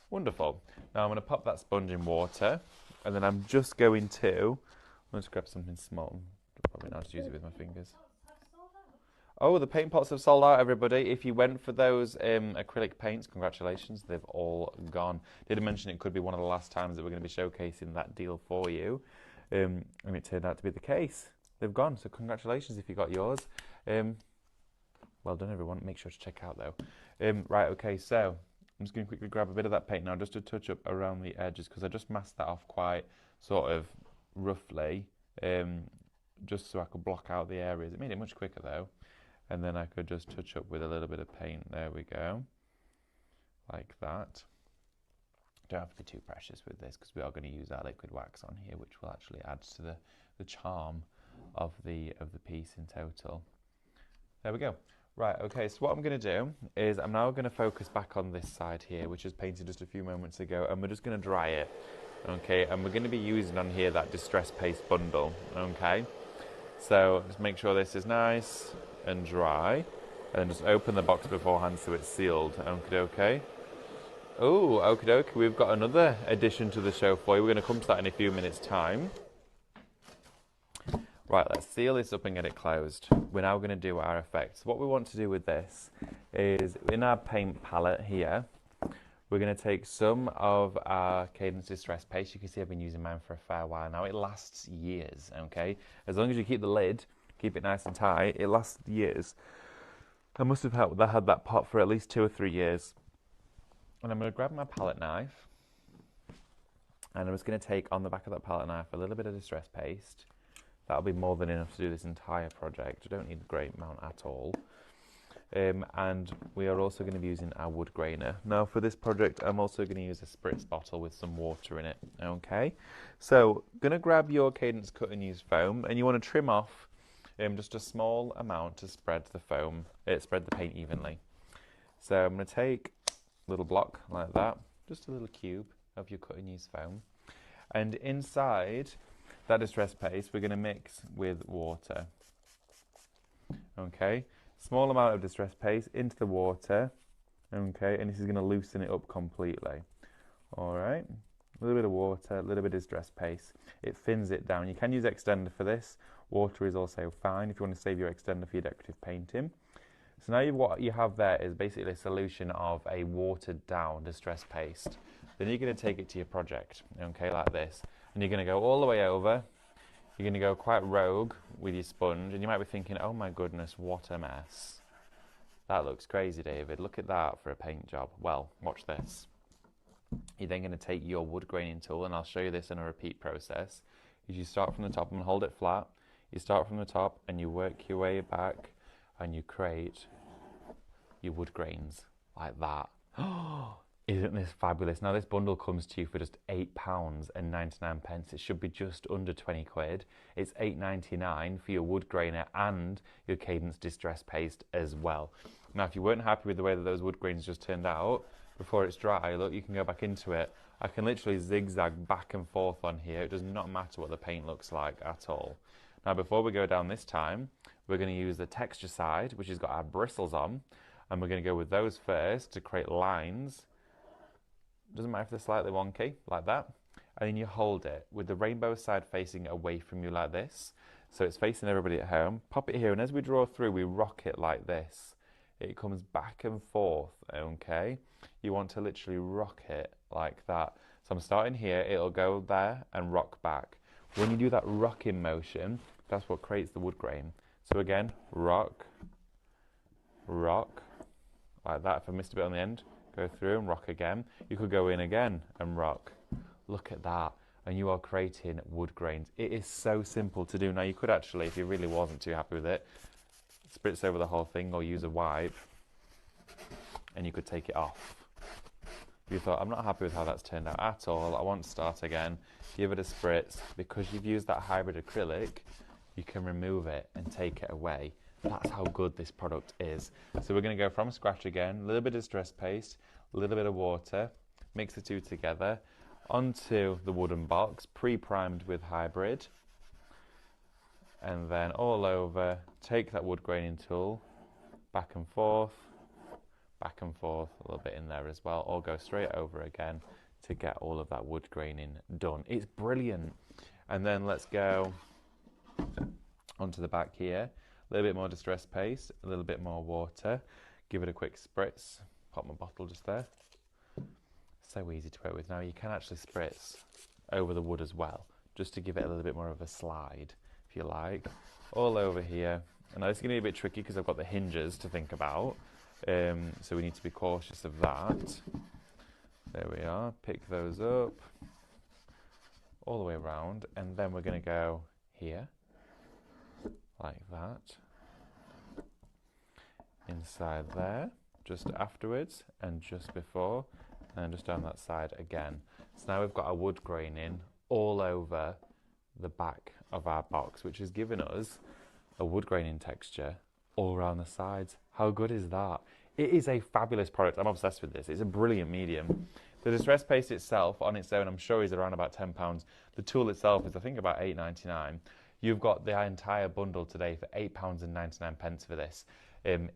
Wonderful. Now I'm going to pop that sponge in water, and then I'm just going to, let's grab something small. Probably not just use it with my fingers. Oh, the paint pots have sold out, everybody. If you went for those acrylic paints, congratulations, they've all gone. Did I mention it could be one of the last times that we're going to be showcasing that deal for you? And it turned out to be the case. They've gone, so congratulations if you got yours. Well done, everyone. Make sure to check out, though. Right, okay, so I'm just going to quickly grab a bit of that paint now just to touch up around the edges because I just masked that off quite sort of roughly, just so I could block out the areas. It made it much quicker, though. And then I could just touch up with a little bit of paint. There we go. like that. Don't have to be too precious with this because we are going to use our liquid wax on here, which will actually add to the charm of the piece in total. There we go. Right, okay, so what I'm going to do is I'm now going to focus back on this side here, which was painted just a few moments ago, and we're just going to dry it. Okay, and we're going to be using on here that distress paste bundle. Okay, so just make sure this is nice and dry, and just open the box beforehand so it's sealed. Okay. Oh, okay. We've got another addition to the show for you. We're going to come to that in a few minutes' time. Right, let's seal this up and get it closed. We're now going to do our effects. What we want to do with this is, in our paint palette here, we're going to take some of our Cadence Distress Paste. You can see I've been using mine for a fair while now. It lasts years, okay? As long as you keep the lid, keep it nice and tight, it lasts years. I must have had that pot for at least 2 or 3 years. And I'm going to grab my palette knife, and I'm just going to take on the back of that palette knife a little bit of Distress Paste. That'll be more than enough to do this entire project. I don't need a great amount at all. And we are also going to be using our wood grainer. Now for this project, I'm also going to use a spritz bottle with some water in it. Okay, so going to grab your Cadence cut and use foam, and you want to trim off just a small amount to spread the paint evenly. So I'm going to take a little block like that, just a little cube of your cut and use foam, and inside that distress paste we're going to mix with water. Okay, small amount of distress paste into the water. Okay, and this is going to loosen it up completely. Alright, a little bit of water, a little bit of distress paste. It thins it down. You can use extender for this. Water is also fine if you want to save your extender for your decorative painting. So now what you have there is basically a solution of a watered down distress paste. Then you're going to take it to your project, okay, like this. And you're going to go all the way over. You're going to go quite rogue with your sponge, and you might be thinking, oh my goodness, what a mess. That looks crazy, David. Look at that for a paint job. Well, watch this. You're then going to take your wood graining tool, and I'll show you this in a repeat process. You start from the top and hold it flat. You start from the top and you work your way back, and you create your wood grains like that. Isn't this fabulous? Now this bundle comes to you for just £8.99. It should be just under 20 quid. It's £8.99 for your wood grainer and your Cadence Distress Paste as well. Now if you weren't happy with the way that those wood grains just turned out, before it's dry, look, you can go back into it. I can literally zigzag back and forth on here. It does not matter what the paint looks like at all. Now before we go down this time, we're going to use the texture side, which has got our bristles on, and we're going to go with those first to create lines. Doesn't matter if they're slightly wonky, like that. And then you hold it with the rainbow side facing away from you like this. So it's facing everybody at home. Pop it here, and as we draw through, we rock it like this. It comes back and forth, okay? You want to literally rock it like that. So I'm starting here, it'll go there and rock back. When you do that rocking motion, that's what creates the wood grain. So again, rock, rock, like that. If I missed a bit on the end, go through and rock again. You could go in again and rock. Look at that. And you are creating wood grains. It is so simple to do. Now you could actually, if you really wasn't too happy with it, spritz over the whole thing or use a wipe, and you could take it off. If you thought, I'm not happy with how that's turned out at all, I want to start again, give it a spritz. Because you've used that hybrid acrylic, you can remove it and take it away. That's how good this product is. So we're going to go from scratch again, a little bit of distress paste, a little bit of water, mix the two together, onto the wooden box, pre-primed with hybrid, and then all over, take that wood graining tool, back and forth, a little bit in there as well, or go straight over again to get all of that wood graining done. It's brilliant. And then let's go onto the back here. A little bit more distress paste, a little bit more water. Give it a quick spritz. Pop my bottle just there. So easy to work with. Now you can actually spritz over the wood as well, just to give it a little bit more of a slide, if you like. All over here. And now it's going to be a bit tricky because I've got the hinges to think about. So we need to be cautious of that. There we are. Pick those up. All the way around. And then we're going to go here. Like that. Inside there. just afterwards and just before, and just down that side again. So now we've got our wood graining all over the back of our box, which has given us a wood graining texture all around the sides. How good is that? It is a fabulous product. I'm obsessed with this. It's a brilliant medium. The distress paste itself on its own, I'm sure, is around about £10. The tool itself is, I think, about £8.99. You've got the entire bundle today for £8.99 for this.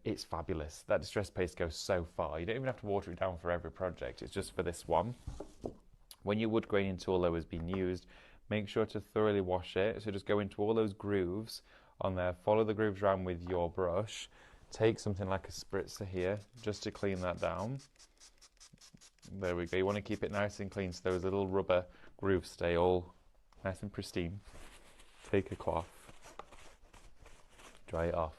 It's fabulous. That distress paste goes so far. You don't even have to water it down for every project. It's just for this one. When your wood graining tool, though, has been used, make sure to thoroughly wash it. So just go into all those grooves on there, follow the grooves around with your brush, take something like a spritzer here just to clean that down. There we go. You want to keep it nice and clean so those little rubber grooves stay all nice and pristine. Take a cloth, dry it off,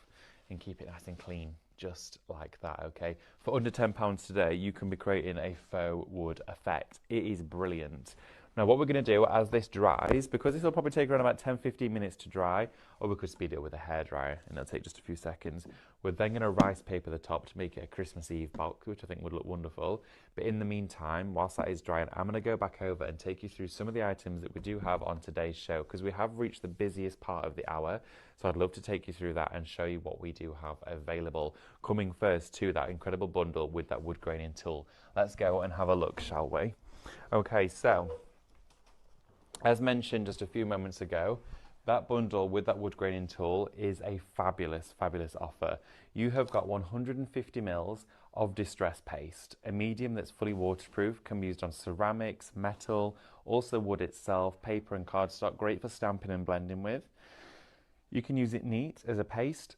and keep it nice and clean, just like that, okay? For under £10 today, you can be creating a faux wood effect. It is brilliant. Now, what we're going to do as this dries, because this will probably take around about 10-15 minutes to dry, or we could speed it with a hairdryer, and it'll take just a few seconds. We're then going to rice paper the top to make it a Christmas Eve box, which I think would look wonderful. But in the meantime, whilst that is drying, I'm going to go back over and take you through some of the items that we do have on today's show, because we have reached the busiest part of the hour. So I'd love to take you through that and show you what we do have available. Coming first to that incredible bundle with that wood graining tool. Let's go and have a look, shall we? Okay, so as mentioned just a few moments ago, that bundle with that wood graining tool is a fabulous, fabulous offer. You have got 150 mils of distress paste, a medium that's fully waterproof, can be used on ceramics, metal, also wood itself, paper and cardstock, great for stamping and blending with. You can use it neat as a paste,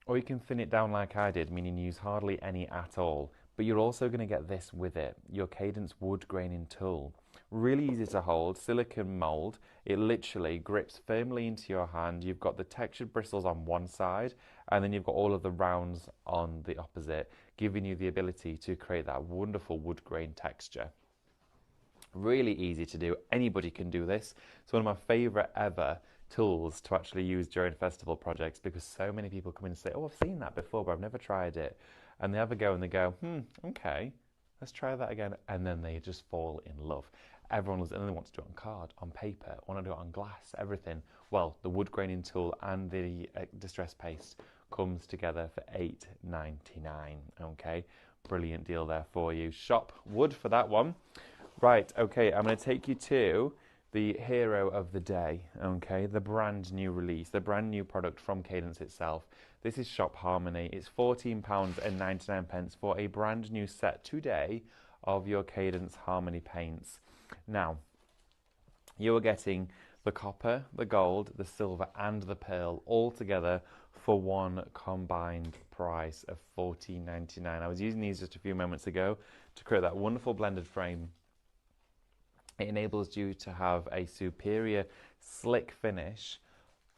or you can thin it down like I did, meaning use hardly any at all. But you're also going to get this with it, your Cadence wood graining tool. Really easy to hold, silicone mold. It literally grips firmly into your hand. You've got the textured bristles on one side, and then you've got all of the rounds on the opposite, giving you the ability to create that wonderful wood grain texture. Really easy to do. Anybody can do this. It's one of my favorite ever tools to actually use during festival projects, because so many people come in and say, oh, I've seen that before, but I've never tried it. And they have a go and they go, okay, let's try that again. And then they just fall in love. Everyone loves it, and they want to do it on card, on paper, want to do it on glass, everything. Well, the wood graining tool and the distress paste comes together for £8.99. Okay, brilliant deal there for you. Shop wood for that one. Right, okay, I'm going to take you to the hero of the day, okay, the brand new release, the brand new product from Cadence itself. This is Shop Harmony. It's £14.99 for a brand new set today of your Cadence Harmony paints. Now, you are getting the copper, the gold, the silver and the pearl all together for one combined price of £14.99. I was using these just a few moments ago to create that wonderful blended frame. It enables you to have a superior slick finish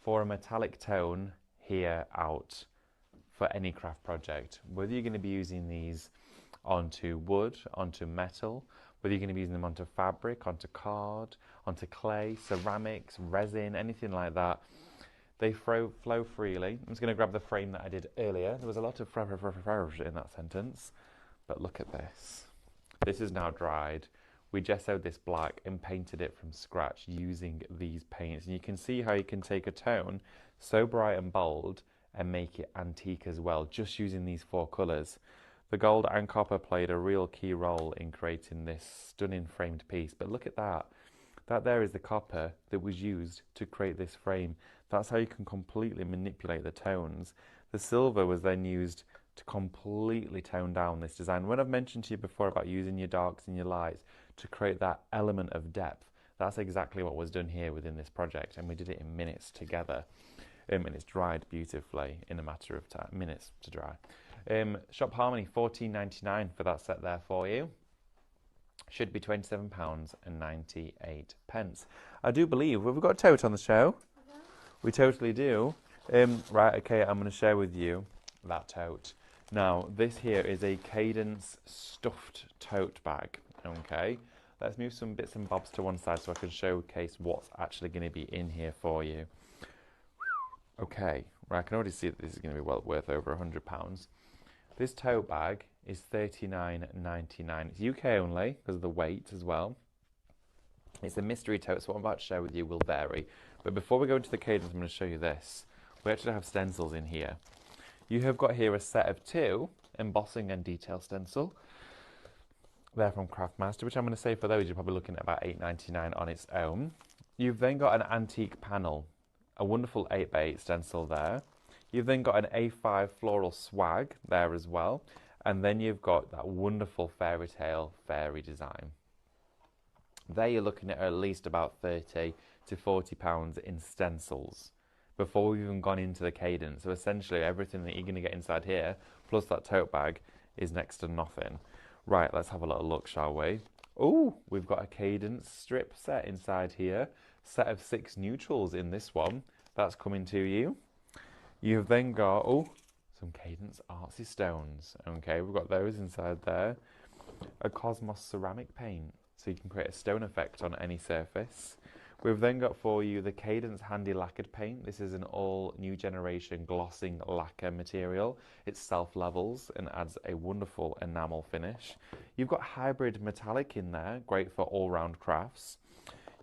for a metallic tone here out for any craft project. Whether you're going to be using these onto wood, onto metal, whether you're going to be using them onto fabric, onto card, onto clay, ceramics, resin, anything like that, they flow freely. I'm just going to grab the frame that I did earlier. There was a lot of in that sentence, but look at this. This is now dried. We gessoed this black and painted it from scratch using these paints. And you can see how you can take a tone so bright and bold and make it antique as well, just using these four colours. The gold and copper played a real key role in creating this stunning framed piece. But look at that. That there is the copper that was used to create this frame. That's how you can completely manipulate the tones. The silver was then used to completely tone down this design. When I've mentioned to you before about using your darks and your lights to create that element of depth, that's exactly what was done here within this project, and we did it in minutes together. And it's dried beautifully in a matter of time, minutes to dry. Shop Harmony, £14.99 for that set there for you. Should be £27.98. I do believe we've got a tote on the show. We totally do. Right, okay, I'm going to share with you that tote. Now, this here is a Cadence stuffed tote bag. Okay, let's move some bits and bobs to one side so I can showcase what's actually going to be in here for you. Okay, right, I can already see that this is going to be well worth over £100. This tote bag is $39.99. It's UK only because of the weight as well. It's a mystery tote, so what I'm about to share with you will vary. But before we go into the cadence, I'm going to show you this. We actually have stencils in here. You have got here a set of 2 embossing and detail stencil. They're from Craftmaster, which I'm going to say for those, you're probably looking at about $8.99 on its own. You've then got an antique panel, a wonderful 8x8 stencil there. You've then got an A5 floral swag there as well. And then you've got that wonderful fairy tale fairy design. There you're looking at least about £30 to £40 in stencils before we've even gone into the cadence. So essentially everything that you're going to get inside here, plus that tote bag, is next to nothing. Right, let's have a little look, shall we? Oh, we've got a cadence strip set inside here. Set of 6 neutrals in this one. That's coming to you. You've then got, some cadence artsy stones. Okay, we've got those inside there. A Cosmos ceramic paint, so you can create a stone effect on any surface. We've then got for you the Cadence Handy Lacquered Paint. This is an all new generation glossing lacquer material. It self-levels and adds a wonderful enamel finish. You've got hybrid metallic in there, great for all-round crafts.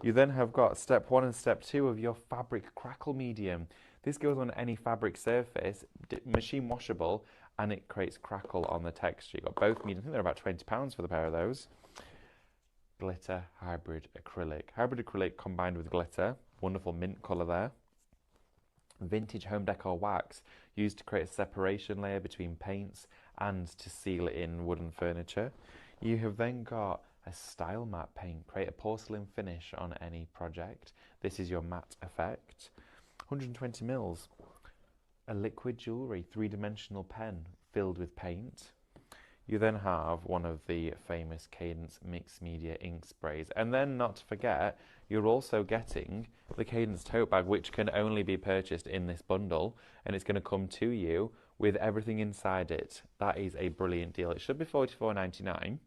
You then have got step 1 and step 2 of your fabric crackle medium. This goes on any fabric surface, machine washable, and it creates crackle on the texture. You've got both medium. I think they're about £20 for the pair of those. Glitter hybrid acrylic. Hybrid acrylic combined with glitter. Wonderful mint colour there. Vintage home decor wax used to create a separation layer between paints and to seal in wooden furniture. You have then got a style matte paint. Create a porcelain finish on any project. This is your matte effect. 120 mils. A liquid jewellery 3-dimensional pen filled with paint. You then have one of the famous Cadence mixed media ink sprays. And then, not to forget, you're also getting the Cadence tote bag, which can only be purchased in this bundle. And it's going to come to you with everything inside it. That is a brilliant deal. It should be $44.99.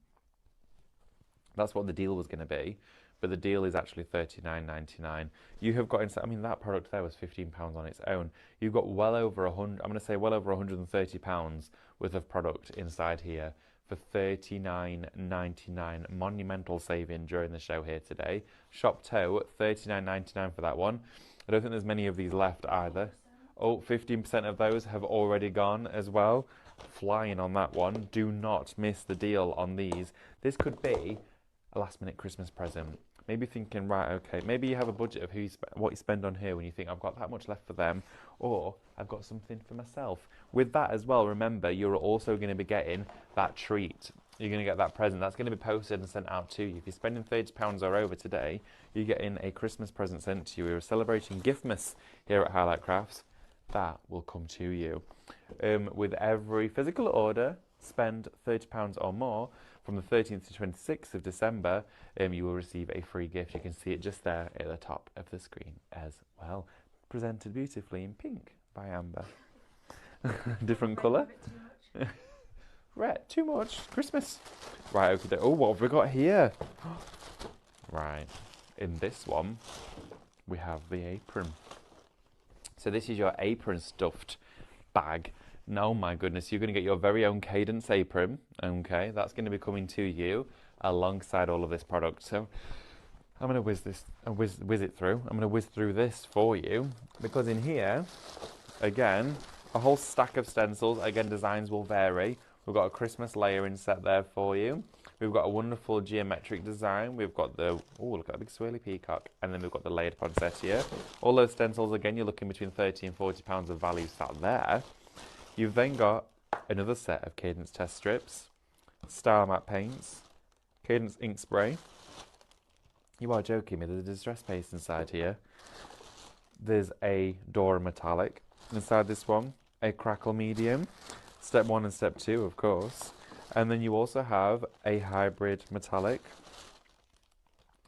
That's what the deal was going to be. But the deal is actually $39.99. You have got inside, I mean, that product there was £15 on its own. You've got well over £130 worth of product inside here for $39.99. Monumental saving during the show here today. Shop toe, $39.99 for that one. I don't think there's many of these left either. Oh, 15% of those have already gone as well. Flying on that one. Do not miss the deal on these. This could be a last minute Christmas present. Maybe thinking, right, okay, maybe you have a budget of what you spend on here when you think, I've got that much left for them, or I've got something for myself. With that as well, remember, you're also going to be getting that treat. You're going to get that present. That's going to be posted and sent out to you. If you're spending £30 or over today, you're getting a Christmas present sent to you. We're celebrating Giftmas here at Highlight Crafts. That will come to you. With every physical order, spend £30 or more, from the 13th to 26th of December, you will receive a free gift. You can see it just there at the top of the screen as well. Presented beautifully in pink by Amber. Different colour. Red, too much. Christmas. Right, okay. Oh, what have we got here? Right, in this one, we have the apron. So this is your apron stuffed bag. Oh my goodness, you're going to get your very own Cadence apron. Okay, that's going to be coming to you alongside all of this product. So I'm going to whiz it through. I'm going to whiz through this for you, because in here, again, a whole stack of stencils. Again, designs will vary. We've got a Christmas layering set there for you. We've got a wonderful geometric design. We've got the, oh, look at that big swirly peacock. And then we've got the layered poinsettia. All those stencils, again, you're looking between £30 and £40 of value sat there. You've then got another set of Cadence test strips, style matte paints, Cadence ink spray. You are joking me, there's a distress paste inside here. There's a Dora metallic inside this one, a crackle medium, step 1 and step 2 of course. And then you also have a hybrid metallic,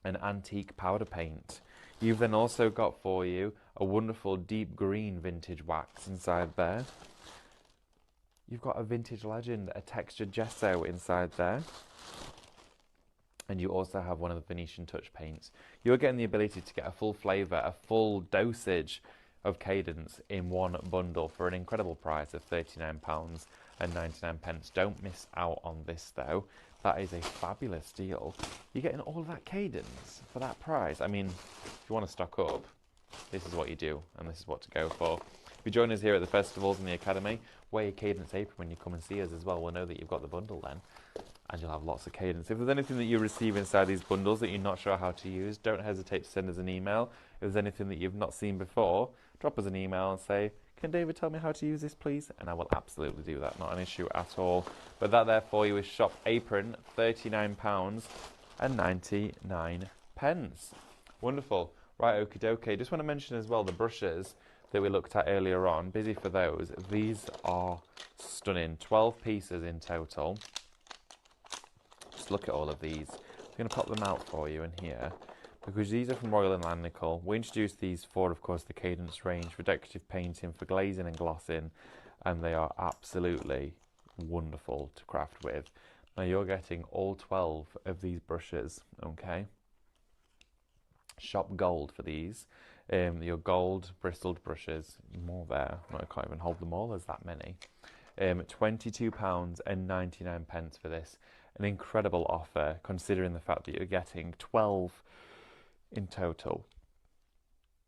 an antique powder paint. You've then also got for you a wonderful deep green vintage wax inside there. You've got a vintage legend, a textured gesso inside there. And you also have one of the Venetian touch paints. You're getting the ability to get a full flavour, a full dosage of Cadence in one bundle for an incredible price of £39. £24.99. Don't miss out on this though. That is a fabulous deal. You're getting all of that cadence for that price. I mean, if you want to stock up, this is what you do, and this is what to go for. If you join us here at the festivals in the Academy, wear your cadence apron when you come and see us as well. We'll know that you've got the bundle then, and you'll have lots of cadence. If there's anything that you receive inside these bundles that you're not sure how to use, don't hesitate to send us an email. If there's anything that you've not seen before, drop us an email and say, can David tell me how to use this, please? And I will absolutely do that. Not an issue at all. But that there for you is Shop Apron, £39.99. Wonderful. Right, okie dokie. Just want to mention as well the brushes that we looked at earlier on. Busy for those. These are stunning. 12 pieces in total. Just look at all of these. I'm going to pop them out for you in here, because these are from Royal & Landnickel. We introduced these for, of course, the Cadence range, for decorative painting, for glazing and glossing, and they are absolutely wonderful to craft with. Now you're getting all 12 of these brushes, okay? Shop Gold for these. Your gold bristled brushes, more there. I can't even hold them all, there's that many. £22.99 for this. An incredible offer, considering the fact that you're getting 12 in total.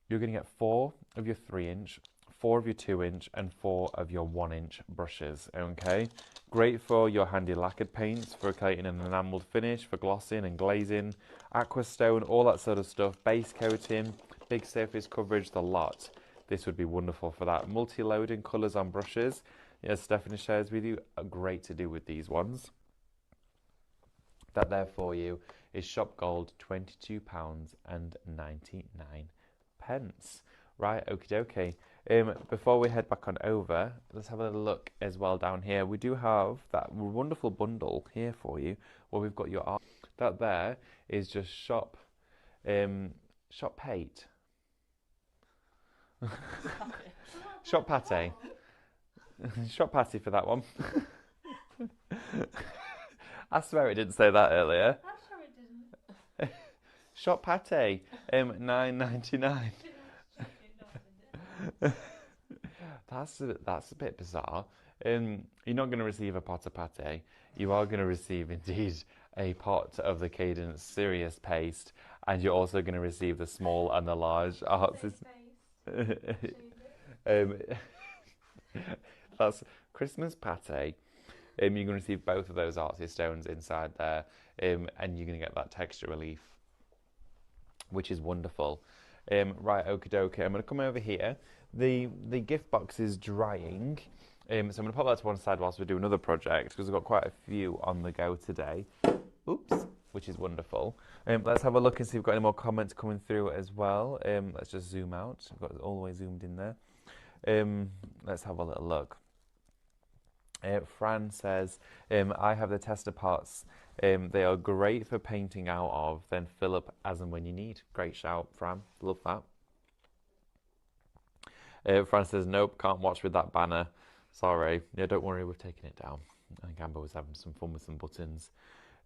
You're going to get 4 of your 3-inch, 4 of your 2-inch, and 4 of your 1-inch brushes, okay? Great for your handy lacquered paints, for creating an enamelled finish, for glossing and glazing, aquastone, all that sort of stuff, base coating, big surface coverage, the lot. This would be wonderful for that. Multi-loading colours on brushes, as Stephanie shares with you, are great to do with these ones. That there for you is Shop Gold, £22.99. Right, okie dokie. Before we head back on over, let's have a little look as well down here. We do have that wonderful bundle here for you, where we've got your art. That there is just Shop Pate. Shop Pate. Shop Patty for that one. I swear it didn't say that earlier. I'm sure it didn't. Shop Pate, £9.99. That's a bit bizarre. You're not going to receive a pot of pate. You are going to receive indeed a pot of the Cadence Serious Paste, and you're also going to receive the small and the large arts. That's Christmas pate. You're going to receive both of those artsy stones inside there, and you're going to get that texture relief, which is wonderful. Right, okie dokie. I'm going to come over here. The gift box is drying, so I'm going to pop that to one side whilst we do another project, because we've got quite a few on the go today. Oops, which is wonderful. Let's have a look and see if we've got any more comments coming through as well. Let's just zoom out. We've got it all the way zoomed in there. Let's have a little look. Fran says, I have the tester pots. They are great for painting out of, then fill up as and when you need. Great shout, Fran. Love that. Fran says, nope, can't watch with that banner. Sorry. Yeah, don't worry, we've taken it down. I think Amber was having some fun with some buttons.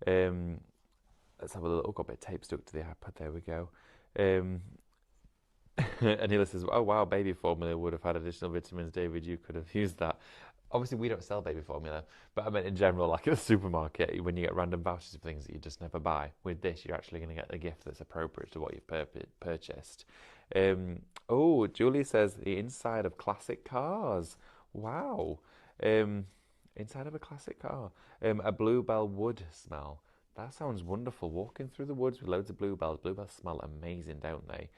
Let's have a look. Oh, got a bit of tape stuck to the iPad. There we go. Anila says, oh wow, baby formula would have had additional vitamins. David, you could have used that. Obviously, we don't sell baby formula, but I meant in general, like at the supermarket, when you get random vouchers of things that you just never buy. With this, you're actually going to get a gift that's appropriate to what you've purchased. Oh, Julie says the inside of classic cars. Wow. Inside of a classic car. A bluebell wood smell. That sounds wonderful. Walking through the woods with loads of bluebells. Bluebells smell amazing, don't they?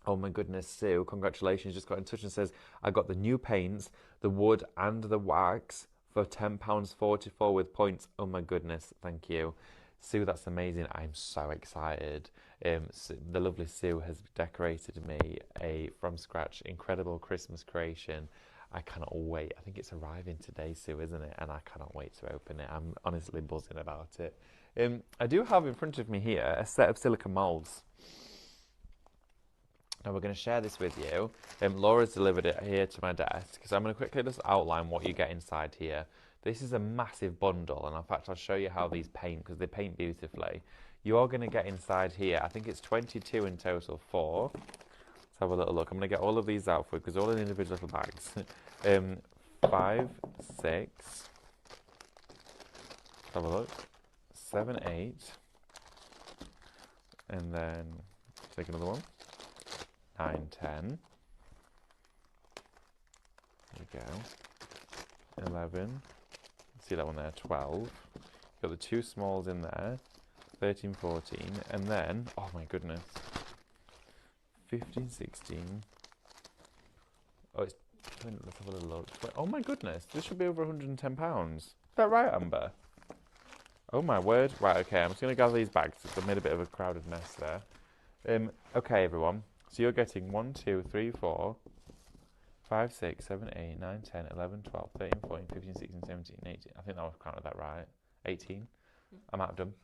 Oh my goodness, Sue, congratulations, just got in touch and says, I got the new paints, the wood and the wax for £10.44 with points. Oh my goodness, thank you. Sue, that's amazing. I'm so excited. The lovely Sue has decorated me a from scratch incredible Christmas creation. I cannot wait. I think it's arriving today, Sue, isn't it? And I cannot wait to open it. I'm honestly buzzing about it. I do have in front of me here a set of silicone moulds. Now we're going to share this with you. Laura's delivered it here to my desk, so I'm going to quickly just outline what you get inside here. This is a massive bundle, and in fact I'll show you how these paint, because they paint beautifully. You are going to get inside here, I think it's 22 in total, 4, Let's have a little look. I'm going to get all of these out for you because all in individual little bags. 5, 6. Let's have a look. 7, 8. And then take another one. 9, 10. There we go. 11. See that one there? 12. Got the 2 smalls in there. 13, 14. And then, oh my goodness. 15, 16. Oh, it's. Let's have a little look. Oh my goodness, this should be over £110. Is that right, Amber? Oh my word. Right, okay, I'm just going to gather these bags because I've made a bit of a crowded mess there. Okay, everyone. So you're getting 1, 2, 3, 4, 5, 6, 7, 8, 9, 10, 11, 12, 13, 14, 15, 16, 17, 18. I think that was counted that right. 18. I'm out of them.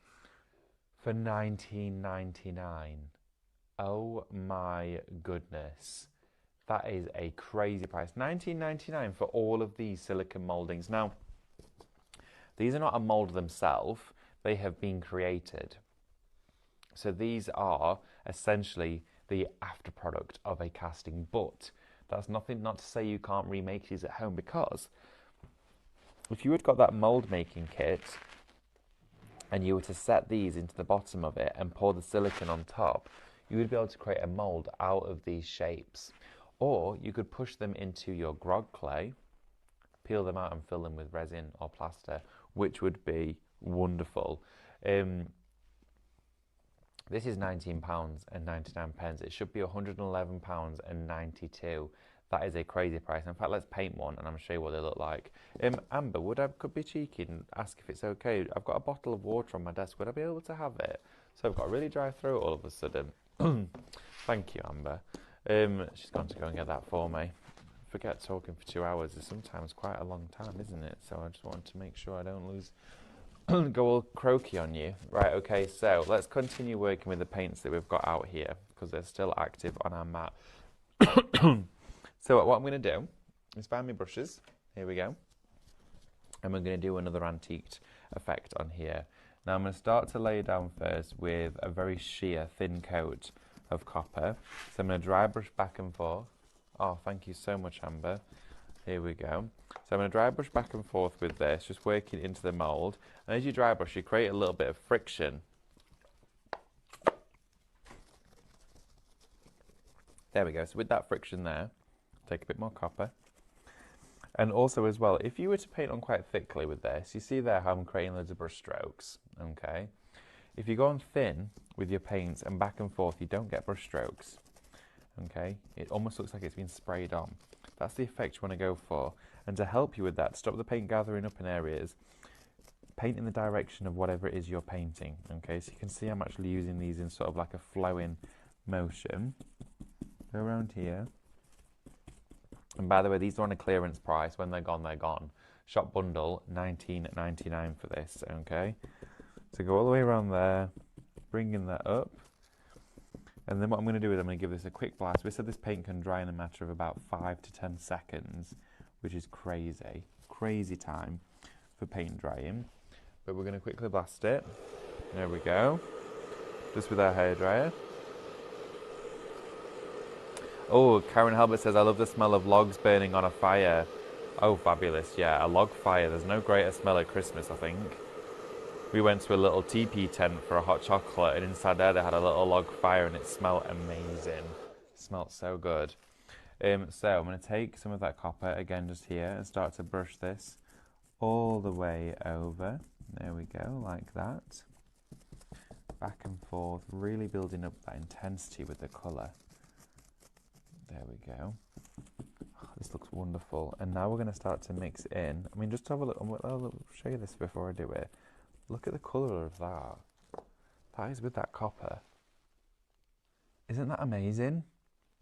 For $19.99. Oh my goodness. That is a crazy price. $19.99 for all of these silicone mouldings. Now, these are not a mould themselves. They have been created. So these are essentially the after product of a casting. But that's not to say you can't remake these at home, because if you had got that mould making kit and you were to set these into the bottom of it and pour the silicone on top, you would be able to create a mould out of these shapes. Or you could push them into your grog clay, peel them out and fill them with resin or plaster, which would be wonderful. This is £19.99. It should be £111.92. That is a crazy price. In fact, let's paint one and I'm show you what they look like. Amber, could be cheeky and ask if it's okay. I've got a bottle of water on my desk. Would I be able to have it? So I've got a really dry throat all of a sudden. Thank you, Amber. She's gone to go and get that for me. Forget talking for 2 hours is sometimes quite a long time, isn't it? So I just wanted to make sure I don't go all croaky on you. Right, okay, so let's continue working with the paints that we've got out here because they're still active on our mat. So what I'm going to do is find my brushes. Here we go. And we're going to do another antiqued effect on here. Now I'm going to start to lay down first with a very sheer thin coat of copper. So I'm going to dry brush back and forth. Oh, thank you so much, Amber. Here we go. So I'm going to dry brush back and forth with this, just working into the mould. And as you dry brush, you create a little bit of friction. There we go. So with that friction there, take a bit more copper. And also as well, if you were to paint on quite thickly with this, you see there how I'm creating loads of brush strokes, okay? If you go on thin with your paints and back and forth, you don't get brush strokes, okay? It almost looks like it's been sprayed on. That's the effect you want to go for. And to help you with that, stop the paint gathering up in areas, paint in the direction of whatever it is you're painting, okay? So you can see I'm actually using these in sort of like a flowing motion. Go around here. And by the way, these are on a clearance price. When they're gone, they're gone. Shop bundle, $19.99 for this, okay? So go all the way around there, bringing that up. And then what I'm going to do is I'm going to give this a quick blast. We said this paint can dry in a matter of about 5 to 10 seconds, which is crazy. Crazy time for paint drying. But we're going to quickly blast it. There we go. Just with our hairdryer. Oh, Karen Halbert says, I love the smell of logs burning on a fire. Oh, fabulous. Yeah, a log fire. There's no greater smell at Christmas, I think. We went to a little teepee tent for a hot chocolate, and inside there they had a little log fire, and it smelled amazing. It smelled so good. So I'm going to take some of that copper, again, just here, and start to brush this all the way over. There we go, like that. Back and forth, really building up that intensity with the colour. There we go. Oh, this looks wonderful. And now we're going to start to mix in. I mean, just have a look. I'll show you this before I do it. Look at the colour of that. That is with that copper. Isn't that amazing?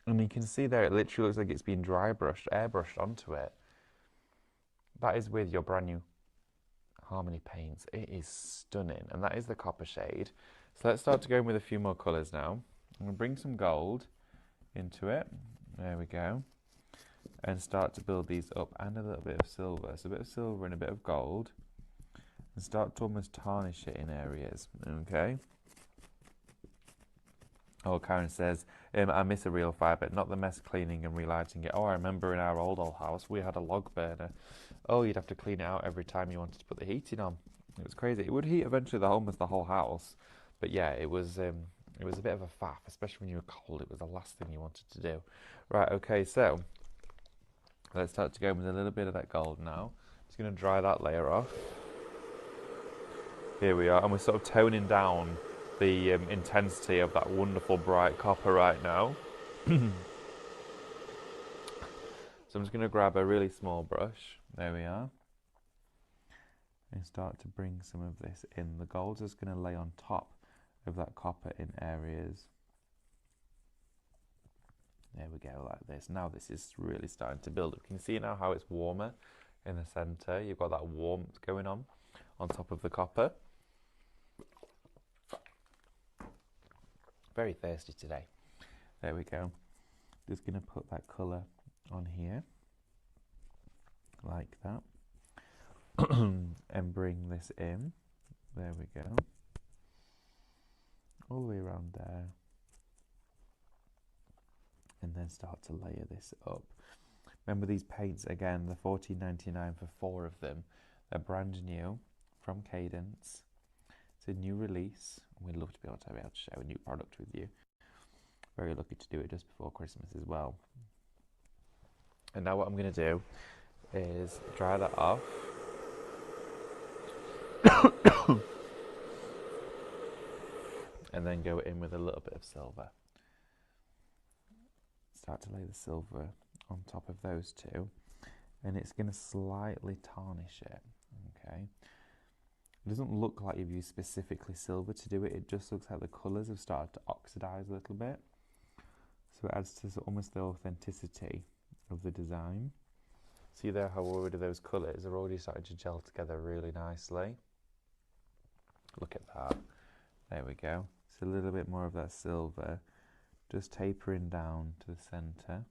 And you can see there, it literally looks like it's been dry brushed, airbrushed onto it. That is with your brand new Harmony paints. It is stunning. And that is the copper shade. So let's start to go in with a few more colours now. I'm going to bring some gold into it. There we go. And start to build these up, and a little bit of silver. So a bit of silver and a bit of gold. And start to almost tarnish it in areas. Okay. Oh, Karen says, I miss a real fire pit, not the mess cleaning and relighting it. Oh, I remember in our old house we had a log burner. Oh, you'd have to clean it out every time you wanted to put the heating on. It was crazy. It would heat eventually almost the whole house, but yeah, it was a bit of a faff, especially when you were cold. It was the last thing you wanted to do. Right, okay, so let's start to go with a little bit of that gold now. Just going to dry that layer off. Here we are, and we're sort of toning down the intensity of that wonderful bright copper right now. So I'm just going to grab a really small brush. There we are. And start to bring some of this in. The gold's just going to lay on top of that copper in areas. There we go, like this. Now this is really starting to build up. You can see now how it's warmer in the centre. You've got that warmth going on top of the copper. Very thirsty today. There we go. Just going to put that colour on here, like that. And bring this in. There we go. All the way around there. And then start to layer this up. Remember these paints again, the $14.99 for 4 of them. They're brand new from Cadence. It's a new release. We'd love to be able to share a new product with you. Very lucky to do it just before Christmas as well. And now what I'm going to do is dry that off. And then go in with a little bit of silver. Start to lay the silver on top of those two, and it's going to slightly tarnish it. Okay, it doesn't look like you've used specifically silver to do it. It just looks like the colours have started to oxidize a little bit, so it adds to almost the authenticity of the design. See there how already those colours are already starting to gel together really nicely. Look at that. There we go. So a little bit more of that silver, just tapering down to the centre,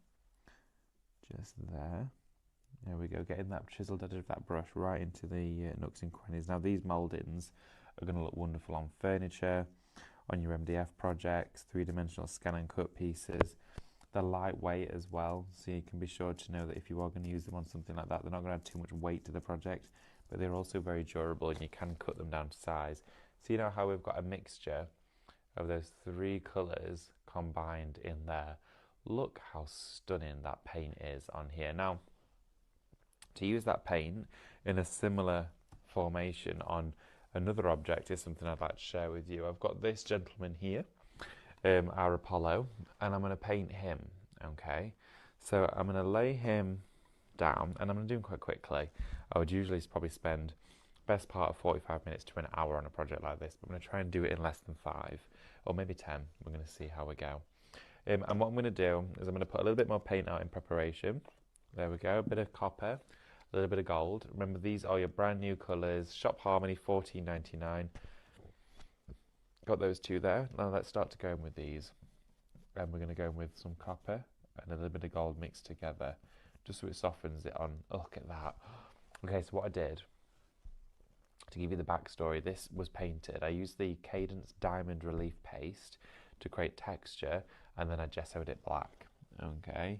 just there. There we go, getting that chiseled edge of that brush right into the nooks and crannies. Now these mouldings are going to look wonderful on furniture, on your MDF projects, 3-dimensional scan and cut pieces. They're lightweight as well, so you can be sure to know that if you are going to use them on something like that, they're not going to add too much weight to the project, but they're also very durable and you can cut them down to size. See now how we've got a mixture of those 3 colours combined in there. Look how stunning that paint is on here. Now, to use that paint in a similar formation on another object is something I'd like to share with you. I've got this gentleman here, our Apollo, and I'm going to paint him, okay? So I'm going to lay him down, and I'm going to do him quite quickly. I would usually probably spend best part of 45 minutes to an hour on a project like this, but I'm going to try and do it in less than 5, or maybe 10. We're going to see how we go. And what I'm going to do is I'm going to put a little bit more paint out in preparation. There we go, a bit of copper, a little bit of gold. Remember, these are your brand new colours. Shop Harmony, $14.99. Got those 2 there. Now let's start to go in with these. And we're going to go in with some copper and a little bit of gold mixed together, just so it softens it on. Oh, look at that. Okay, so what I did, to give you the backstory, this was painted. I used the Cadence Diamond Relief Paste to create texture, and then I gessoed it black. Okay,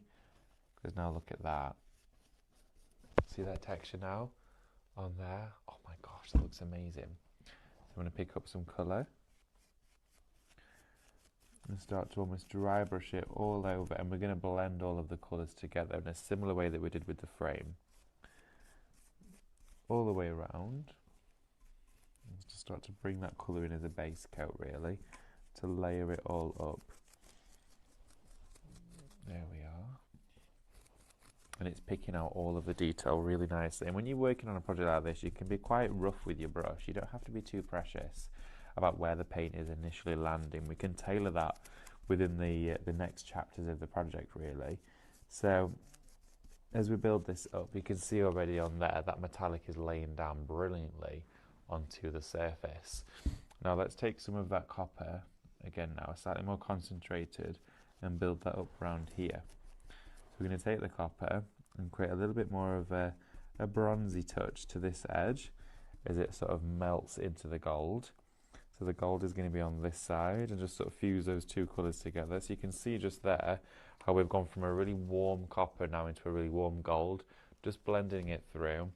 because now look at that. See that texture now on there? Oh my gosh, that looks amazing. So I'm going to pick up some colour and start to almost dry brush it all over, and we're going to blend all of the colours together in a similar way that we did with the frame. All the way around. Just start to bring that colour in as a base coat, really, to layer it all up. There we are. And it's picking out all of the detail really nicely. And when you're working on a project like this, you can be quite rough with your brush. You don't have to be too precious about where the paint is initially landing. We can tailor that within the next chapters of the project, really. So as we build this up, you can see already on there that metallic is laying down brilliantly onto the surface. Now let's take some of that copper, again now slightly more concentrated, and build that up around here. So we're going to take the copper and create a little bit more of a bronzy touch to this edge as it sort of melts into the gold. So the gold is going to be on this side, and just sort of fuse those two colours together. So you can see just there how we've gone from a really warm copper now into a really warm gold, just blending it through.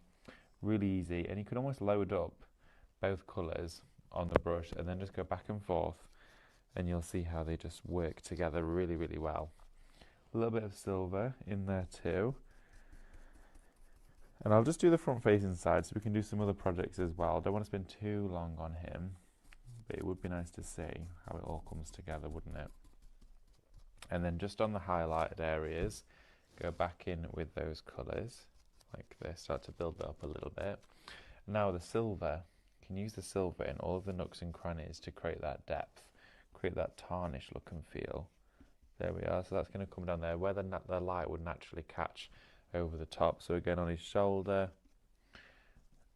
Really easy, and you can almost load up both colours on the brush and then just go back and forth, and you'll see how they just work together really, really well. A little bit of silver in there too. And I'll just do the front facing side so we can do some other projects as well. Don't want to spend too long on him, but it would be nice to see how it all comes together, wouldn't it? And then just on the highlighted areas, go back in with those colours like this, start to build it up a little bit. Now the silver, you can use the silver in all of the nooks and crannies to create that depth, create that tarnish look and feel. There we are, so that's going to come down there where the light would naturally catch over the top. So again on his shoulder,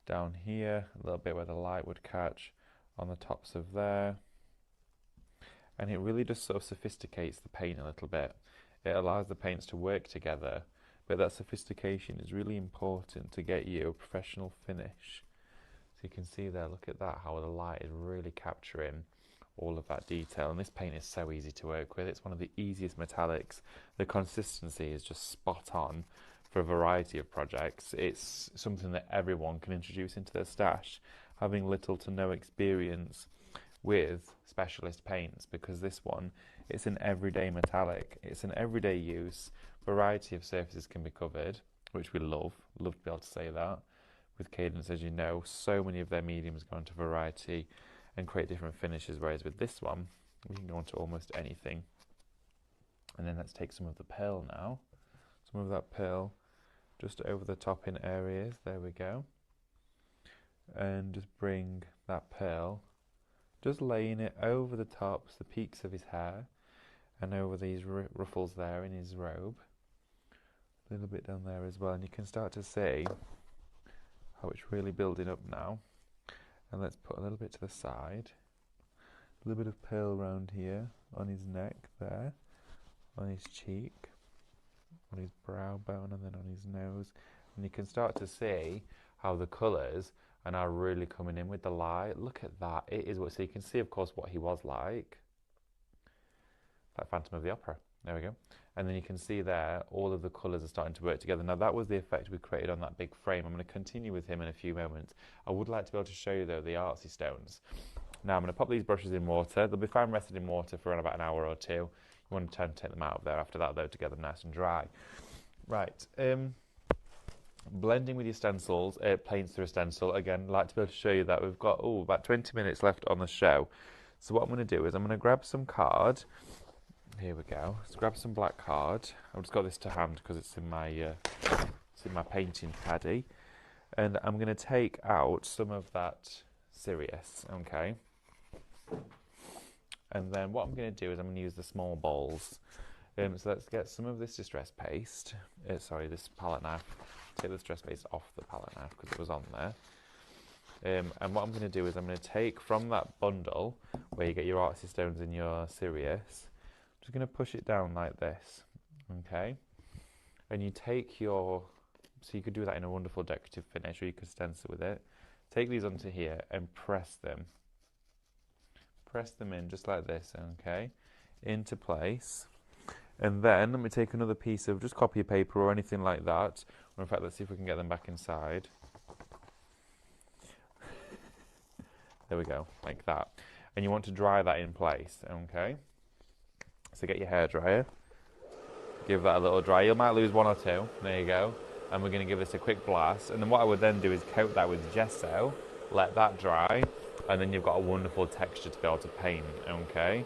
down here, a little bit where the light would catch, on the tops of there. And it really just sort of sophisticates the paint a little bit. It allows the paints to work together, but that sophistication is really important to get you a professional finish. So you can see there, look at that, how the light is really capturing all of that detail. And this paint is so easy to work with. It's one of the easiest metallics. The consistency is just spot on for a variety of projects. It's something that everyone can introduce into their stash, having little to no experience with specialist paints, because this one, it's an everyday metallic. It's an everyday use. Variety of surfaces can be covered, which we love to be able to say that. With Cadence, as you know, so many of their mediums go into variety and create different finishes, whereas with this one, we can go into almost anything. And then let's take some of the pearl now. Some of that pearl just over the top in areas, there we go. And just bring that pearl, just laying it over the tops, the peaks of his hair, and over these ruffles there in his robe. A little bit down there as well, and you can start to see how it's really building up now. And let's put a little bit to the side. A little bit of pearl around here, on his neck there, on his cheek, on his brow bone, and then on his nose. And you can start to see how the colours are now really coming in with the light. Look at that. It is what, so you can see, of course, what he was like Phantom of the Opera. There we go. And then you can see there, all of the colours are starting to work together. Now, that was the effect we created on that big frame. I'm going to continue with him in a few moments. I would like to be able to show you, though, the artsy stones. Now, I'm going to pop these brushes in water. They'll be fine rested in water for around about an hour or two. You want to take them out of there after that, though, to get them nice and dry. Right. Blending with your stencils, paints through a stencil. Again, I'd like to be able to show you that. We've got, about 20 minutes left on the show. So what I'm going to do is I'm going to grab some card. Here we go. Let's grab some black card. I've just got this to hand because it's in my painting caddy, and I'm going to take out some of that Sirius. Okay. And then what I'm going to do is I'm going to use the small balls. So let's get some of this distress paste. This palette knife. Take the distress paste off the palette knife because it was on there. And what I'm going to do is I'm going to take from that bundle where you get your artsy stones in your Sirius. Just going to push it down like this, okay? And you take so you could do that in a wonderful decorative finish, or you could stencil with it. Take these onto here and press them. Press them in just like this, okay? Into place. And then let me take another piece of just copy paper or anything like that. Or in fact, let's see if we can get them back inside. There we go, like that. And you want to dry that in place, okay? So get your hairdryer, give that a little dry. You might lose one or two. There you go. And we're going to give this a quick blast. And then what I would then do is coat that with gesso, let that dry, and then you've got a wonderful texture to be able to paint, okay?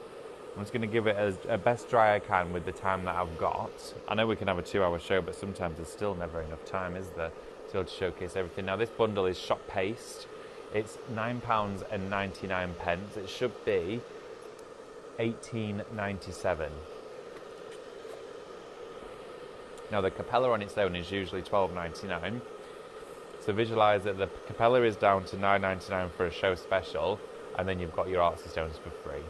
I'm just going to give it a best dry I can with the time that I've got. I know we can have a 2-hour show, but sometimes there's still never enough time, is there, to be able to showcase everything. Now, this bundle is shop paste. It's £9.99. It should be $18.97. Now the capella on its own is usually $12.99. So visualise that the capella is down to $9.99 for a show special, and then you've got your artsy stones for free.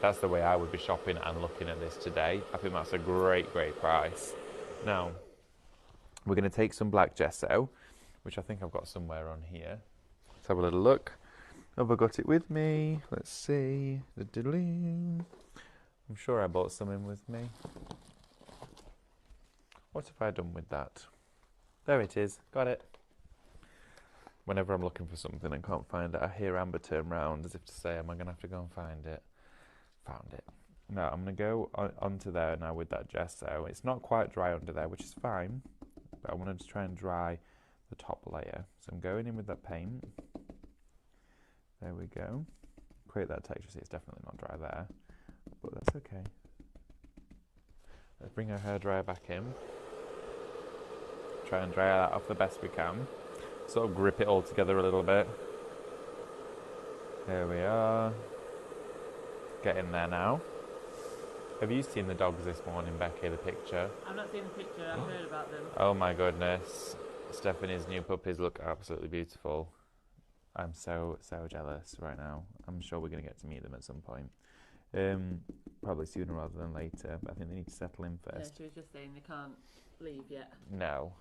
That's the way I would be shopping and looking at this today. I think that's a great, great price. Now, we're going to take some black gesso, which I think I've got somewhere on here. Let's have a little look. Have I got it with me? Let's see. I'm sure I bought some in with me. What have I done with that? There it is. Got it. Whenever I'm looking for something and can't find it, I hear Amber turn round as if to say, am I going to have to go and find it? Found it. Now, I'm going to go onto there now with that gesso. It's not quite dry under there, which is fine. But I wanted to try and dry the top layer. So I'm going in with that paint. There we go. Create that texture. See, it's definitely not dry there. But that's okay. Let's bring our hairdryer back in. Try and dry that off the best we can. Sort of grip it all together a little bit. There we are. Get in there now. Have you seen the dogs this morning, Becky, the picture? I've not seen the picture, I've heard about them. Oh my goodness. Stephanie's new puppies look absolutely beautiful. I'm so jealous right now. I'm sure we're going to get to meet them at some point. Probably sooner rather than later, but I think they need to settle in first. Yeah, she was just saying they can't leave yet. No.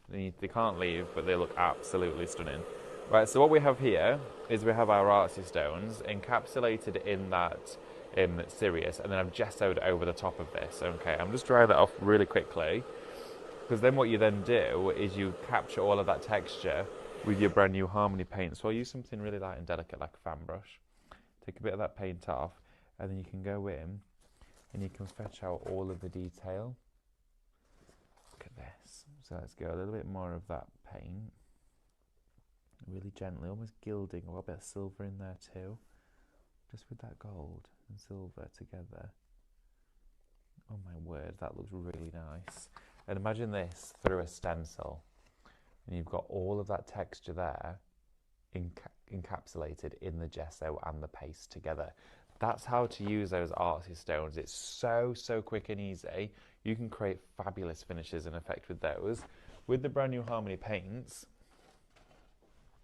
They can't leave, but they look absolutely stunning. Right, so what we have here is we have our artsy stones encapsulated in that Sirius, and then I've gessoed over the top of this. Okay, I'm just drying that off really quickly, because then what you then do is you capture all of that texture with your brand new Harmony paint. So I'll use something really light and delicate like a fan brush. Take a bit of that paint off, and then you can go in and you can fetch out all of the detail. Look at this. So let's go a little bit more of that paint. Really gently, almost gilding, a little bit of silver in there too. Just with that gold and silver together. Oh my word, that looks really nice. And imagine this through a stencil. And you've got all of that texture there encapsulated in the gesso and the paste together. That's how to use those artsy stones. It's so quick and easy. You can create fabulous finishes in effect with those. With the brand new Harmony paints,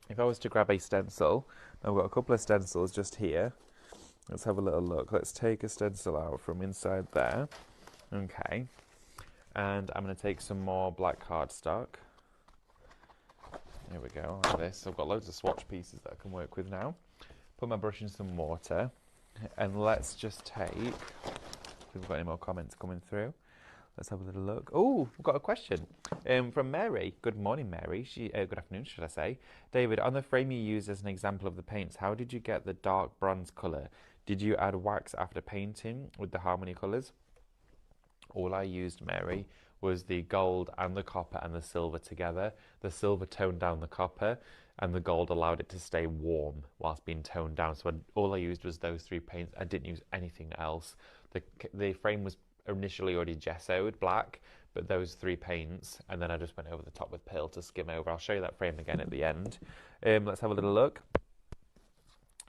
if I was to grab a stencil, I've got a couple of stencils just here. Let's have a little look. Let's take a stencil out from inside there. Okay. And I'm going to take some more black cardstock. Here we go, like this. I've got loads of swatch pieces that I can work with now. Put my brush in some water. And let's just take, if we've got any more comments coming through. Let's have a little look. Oh, we've got a question from Mary. Good morning, Mary. Good afternoon, should I say. David, on the frame you used as an example of the paints, how did you get the dark bronze colour? Did you add wax after painting with the Harmony colours? All I used, Mary, was the gold and the copper and the silver together. The silver toned down the copper and the gold allowed it to stay warm whilst being toned down. So all I used was those three paints. I didn't use anything else. The frame was initially already gessoed black, but those three paints, and then I just went over the top with pill to skim over. I'll show you that frame again at the end. Let's have a little look.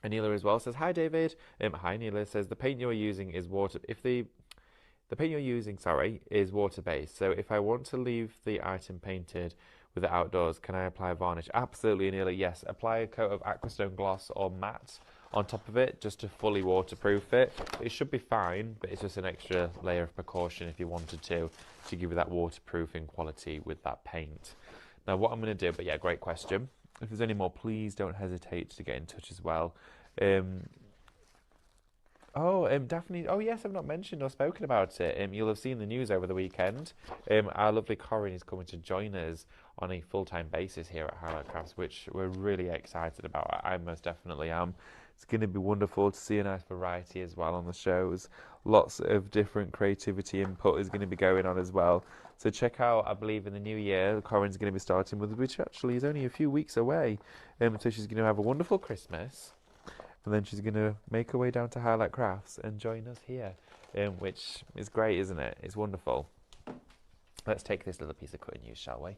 Anila as well says, hi David. Hi Anila says, the paint you're using is water. The paint you're using, is water-based. So if I want to leave the item painted with it outdoors, can I apply a varnish? Absolutely, Anila, yes. Apply a coat of Aquastone gloss or matte on top of it just to fully waterproof it. It should be fine, but it's just an extra layer of precaution if you wanted to give you that waterproofing quality with that paint. Now what I'm going to do, but yeah, great question. If there's any more, please don't hesitate to get in touch as well. Daphne, oh yes, I've not mentioned or spoken about it. You'll have seen the news over the weekend. Our lovely Corinne is coming to join us on a full-time basis here at Highlight Crafts, which we're really excited about. I most definitely am. It's going to be wonderful to see a nice variety as well on the shows. Lots of different creativity input is going to be going on as well. So check out, I believe in the new year, Corinne's going to be starting with, which actually is only a few weeks away. So she's going to have a wonderful Christmas. And then she's going to make her way down to Highlight Crafts and join us here, which is great, isn't it? It's wonderful. Let's take this little piece of cutting use, shall we?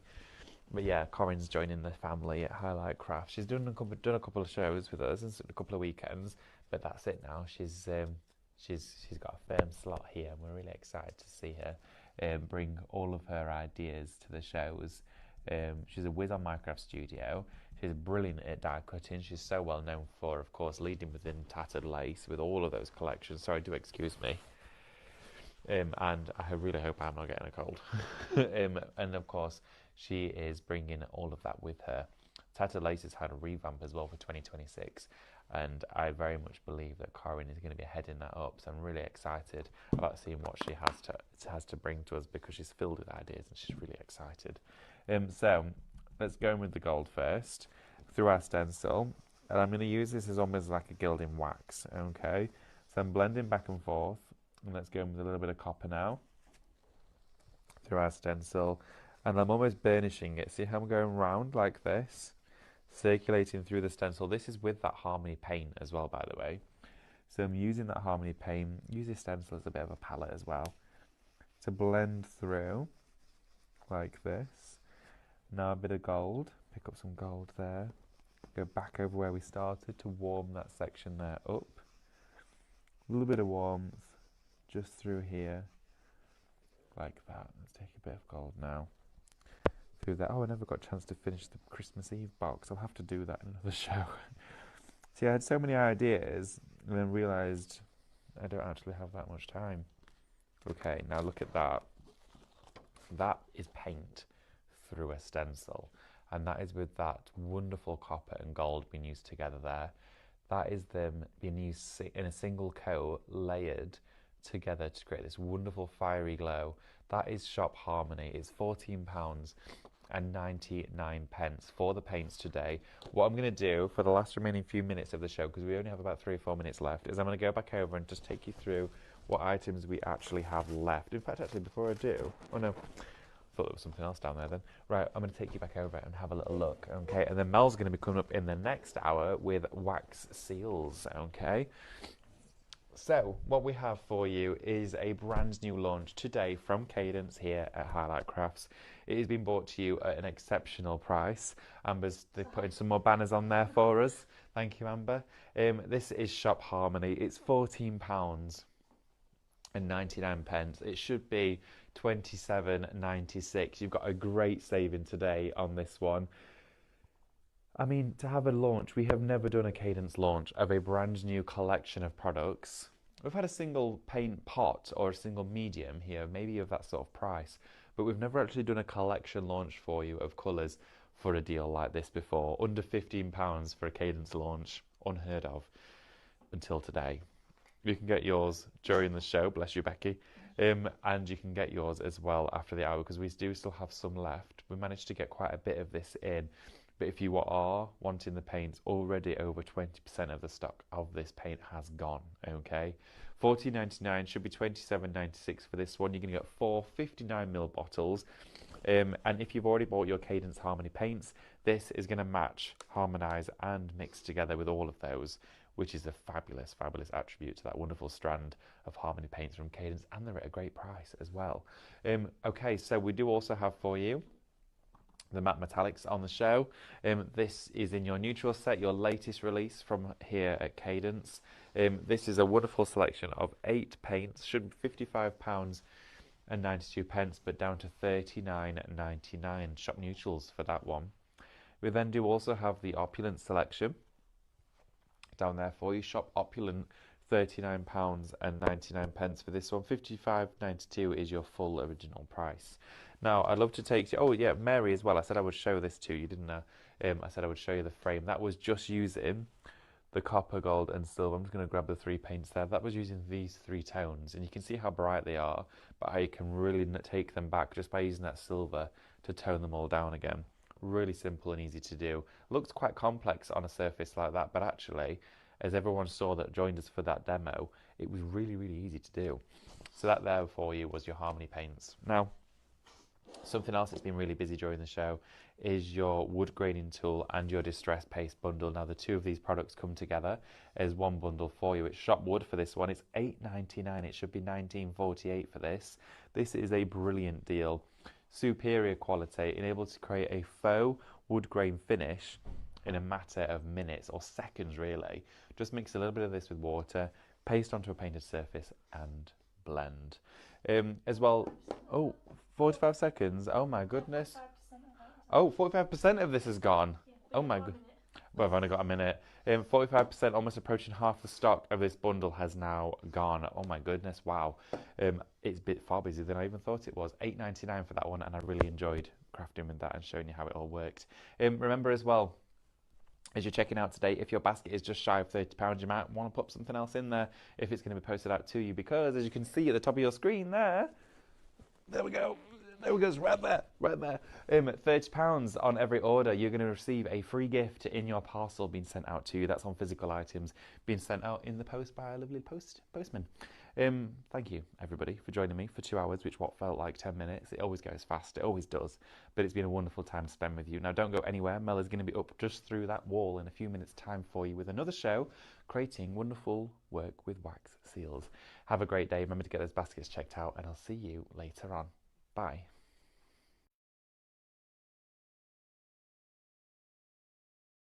But yeah, Corinne's joining the family at Highlight Crafts. She's done a couple of shows with us and a couple of weekends, but that's it now. She's got a firm slot here, and we're really excited to see her bring all of her ideas to the shows. She's a whiz on Minecraft Studio. She's brilliant at die cutting. She's so well known for, of course, leading within Tattered Lace with all of those collections. Sorry, do excuse me. And I really hope I'm not getting a cold. And of course, she is bringing all of that with her Tattered Laces had a revamp as well for 2026, and I very much believe that Corinne is going to be heading that up. So I'm really excited about seeing what she has to bring to us, because she's filled with ideas and she's really excited. So let's go in with the gold first through our stencil, and I'm going to use this as almost like a gilding wax. Okay, so I'm blending back and forth, and let's go in with a little bit of copper now through our stencil, and I'm almost burnishing it. See how I'm going round like this, circulating through the stencil. This is with that Harmony paint as well, by the way. So I'm using that Harmony paint, use this stencil as a bit of a palette as well, to blend through like this. Now a bit of gold, pick up some gold there, go back over where we started to warm that section there up. A little bit of warmth just through here, like that. Let's take a bit of gold now through that. Oh, I never got a chance to finish the Christmas Eve box. I'll have to do that in another show. See, I had so many ideas and then realised I don't actually have that much time. Okay, now look at that. That is paint through a stencil, and that is with that wonderful copper and gold being used together there. That is them being used in a single coat, layered together to create this wonderful fiery glow. That is Shop Harmony. It's £14.99 for the paints today. What I'm going to do for the last remaining few minutes of the show, because we only have about 3 or 4 minutes left, is I'm going to go back over and just take you through what items we actually have left. In fact, actually, before I do, oh no, I thought there was something else down there then. Right, I'm going to take you back over and have a little look, okay? And then Mel's going to be coming up in the next hour with wax seals, okay? So, what we have for you is a brand new launch today from Cadence here at Highlight Crafts. It has been brought to you at an exceptional price. Amber's putting some more banners on there for us. Thank you, Amber. This is Shop Harmony. It's £14.99. It should be £27.96. You've got a great saving today on this one. I mean, to have a launch, we have never done a Cadence launch of a brand new collection of products. We've had a single paint pot or a single medium here, maybe of that sort of price, but we've never actually done a collection launch for you of colours for a deal like this before. Under £15 for a Cadence launch, unheard of until today. You can get yours during the show, bless you, Becky, and you can get yours as well after the hour, because we do still have some left. We managed to get quite a bit of this in. But if you are wanting the paints, already over 20% of the stock of this paint has gone, okay? $14.99 should be $27.96 for this one. You're going to get 4 59ml bottles. And if you've already bought your Cadence Harmony paints, this is going to match, harmonise and mix together with all of those, which is a fabulous, fabulous attribute to that wonderful strand of Harmony paints from Cadence, and they're at a great price as well. Okay, so we do also have for you the matte metallics on the show. This is in your neutral set, your latest release from here at Cadence. This is a wonderful selection of 8 paints, should be £55.92, but down to £39.99 shop neutrals for that one. We then do also have the opulent selection down there for you. Shop opulent, £39.99 for this one. £55.92 is your full original price. Now, I'd love to take you... Oh, yeah, Mary as well. I said I would show this to you, didn't I? I said I would show you the frame. That was just using the copper, gold, and silver. I'm just going to grab the 3 paints there. That was using these 3 tones. And you can see how bright they are, but how you can really take them back just by using that silver to tone them all down again. Really simple and easy to do. Looks quite complex on a surface like that, but actually, as everyone saw that joined us for that demo, it was really, really easy to do. So that there for you was your Harmony paints. Now, something else that's been really busy during the show is your wood graining tool and your distress paste bundle. Now, the 2 of these products come together as one bundle for you. It's Shop Wood for this one. It's $8.99. It should be $19.48 for this. This is a brilliant deal. Superior quality, enabled to create a faux wood grain finish in a matter of minutes or seconds, really. Just mix a little bit of this with water, paste onto a painted surface, and blend. As well, oh, 45 seconds. Oh my goodness. 45% of this is gone. Oh my god. Well, I've only got a minute. 45%, almost approaching half the stock of this bundle has now gone. Oh my goodness, wow. It's a bit far busier than I even thought it was. $8.99 for that one, and I really enjoyed crafting with that and showing you how it all worked. Remember as well, as you're checking out today, if your basket is just shy of £30, you might want to put something else in there if it's going to be posted out to you, because as you can see at the top of your screen there we go. There we go, it's right there. £30 on every order, you're going to receive a free gift in your parcel being sent out to you. That's on physical items being sent out in the post by a lovely postman. Thank you, everybody, for joining me for 2 hours, which what felt like 10 minutes. It always goes fast, it always does, but it's been a wonderful time to spend with you. Now, don't go anywhere. Mel is going to be up just through that wall in a few minutes' time for you with another show, creating wonderful work with wax seals. Have a great day. Remember to get those baskets checked out, and I'll see you later on. Bye.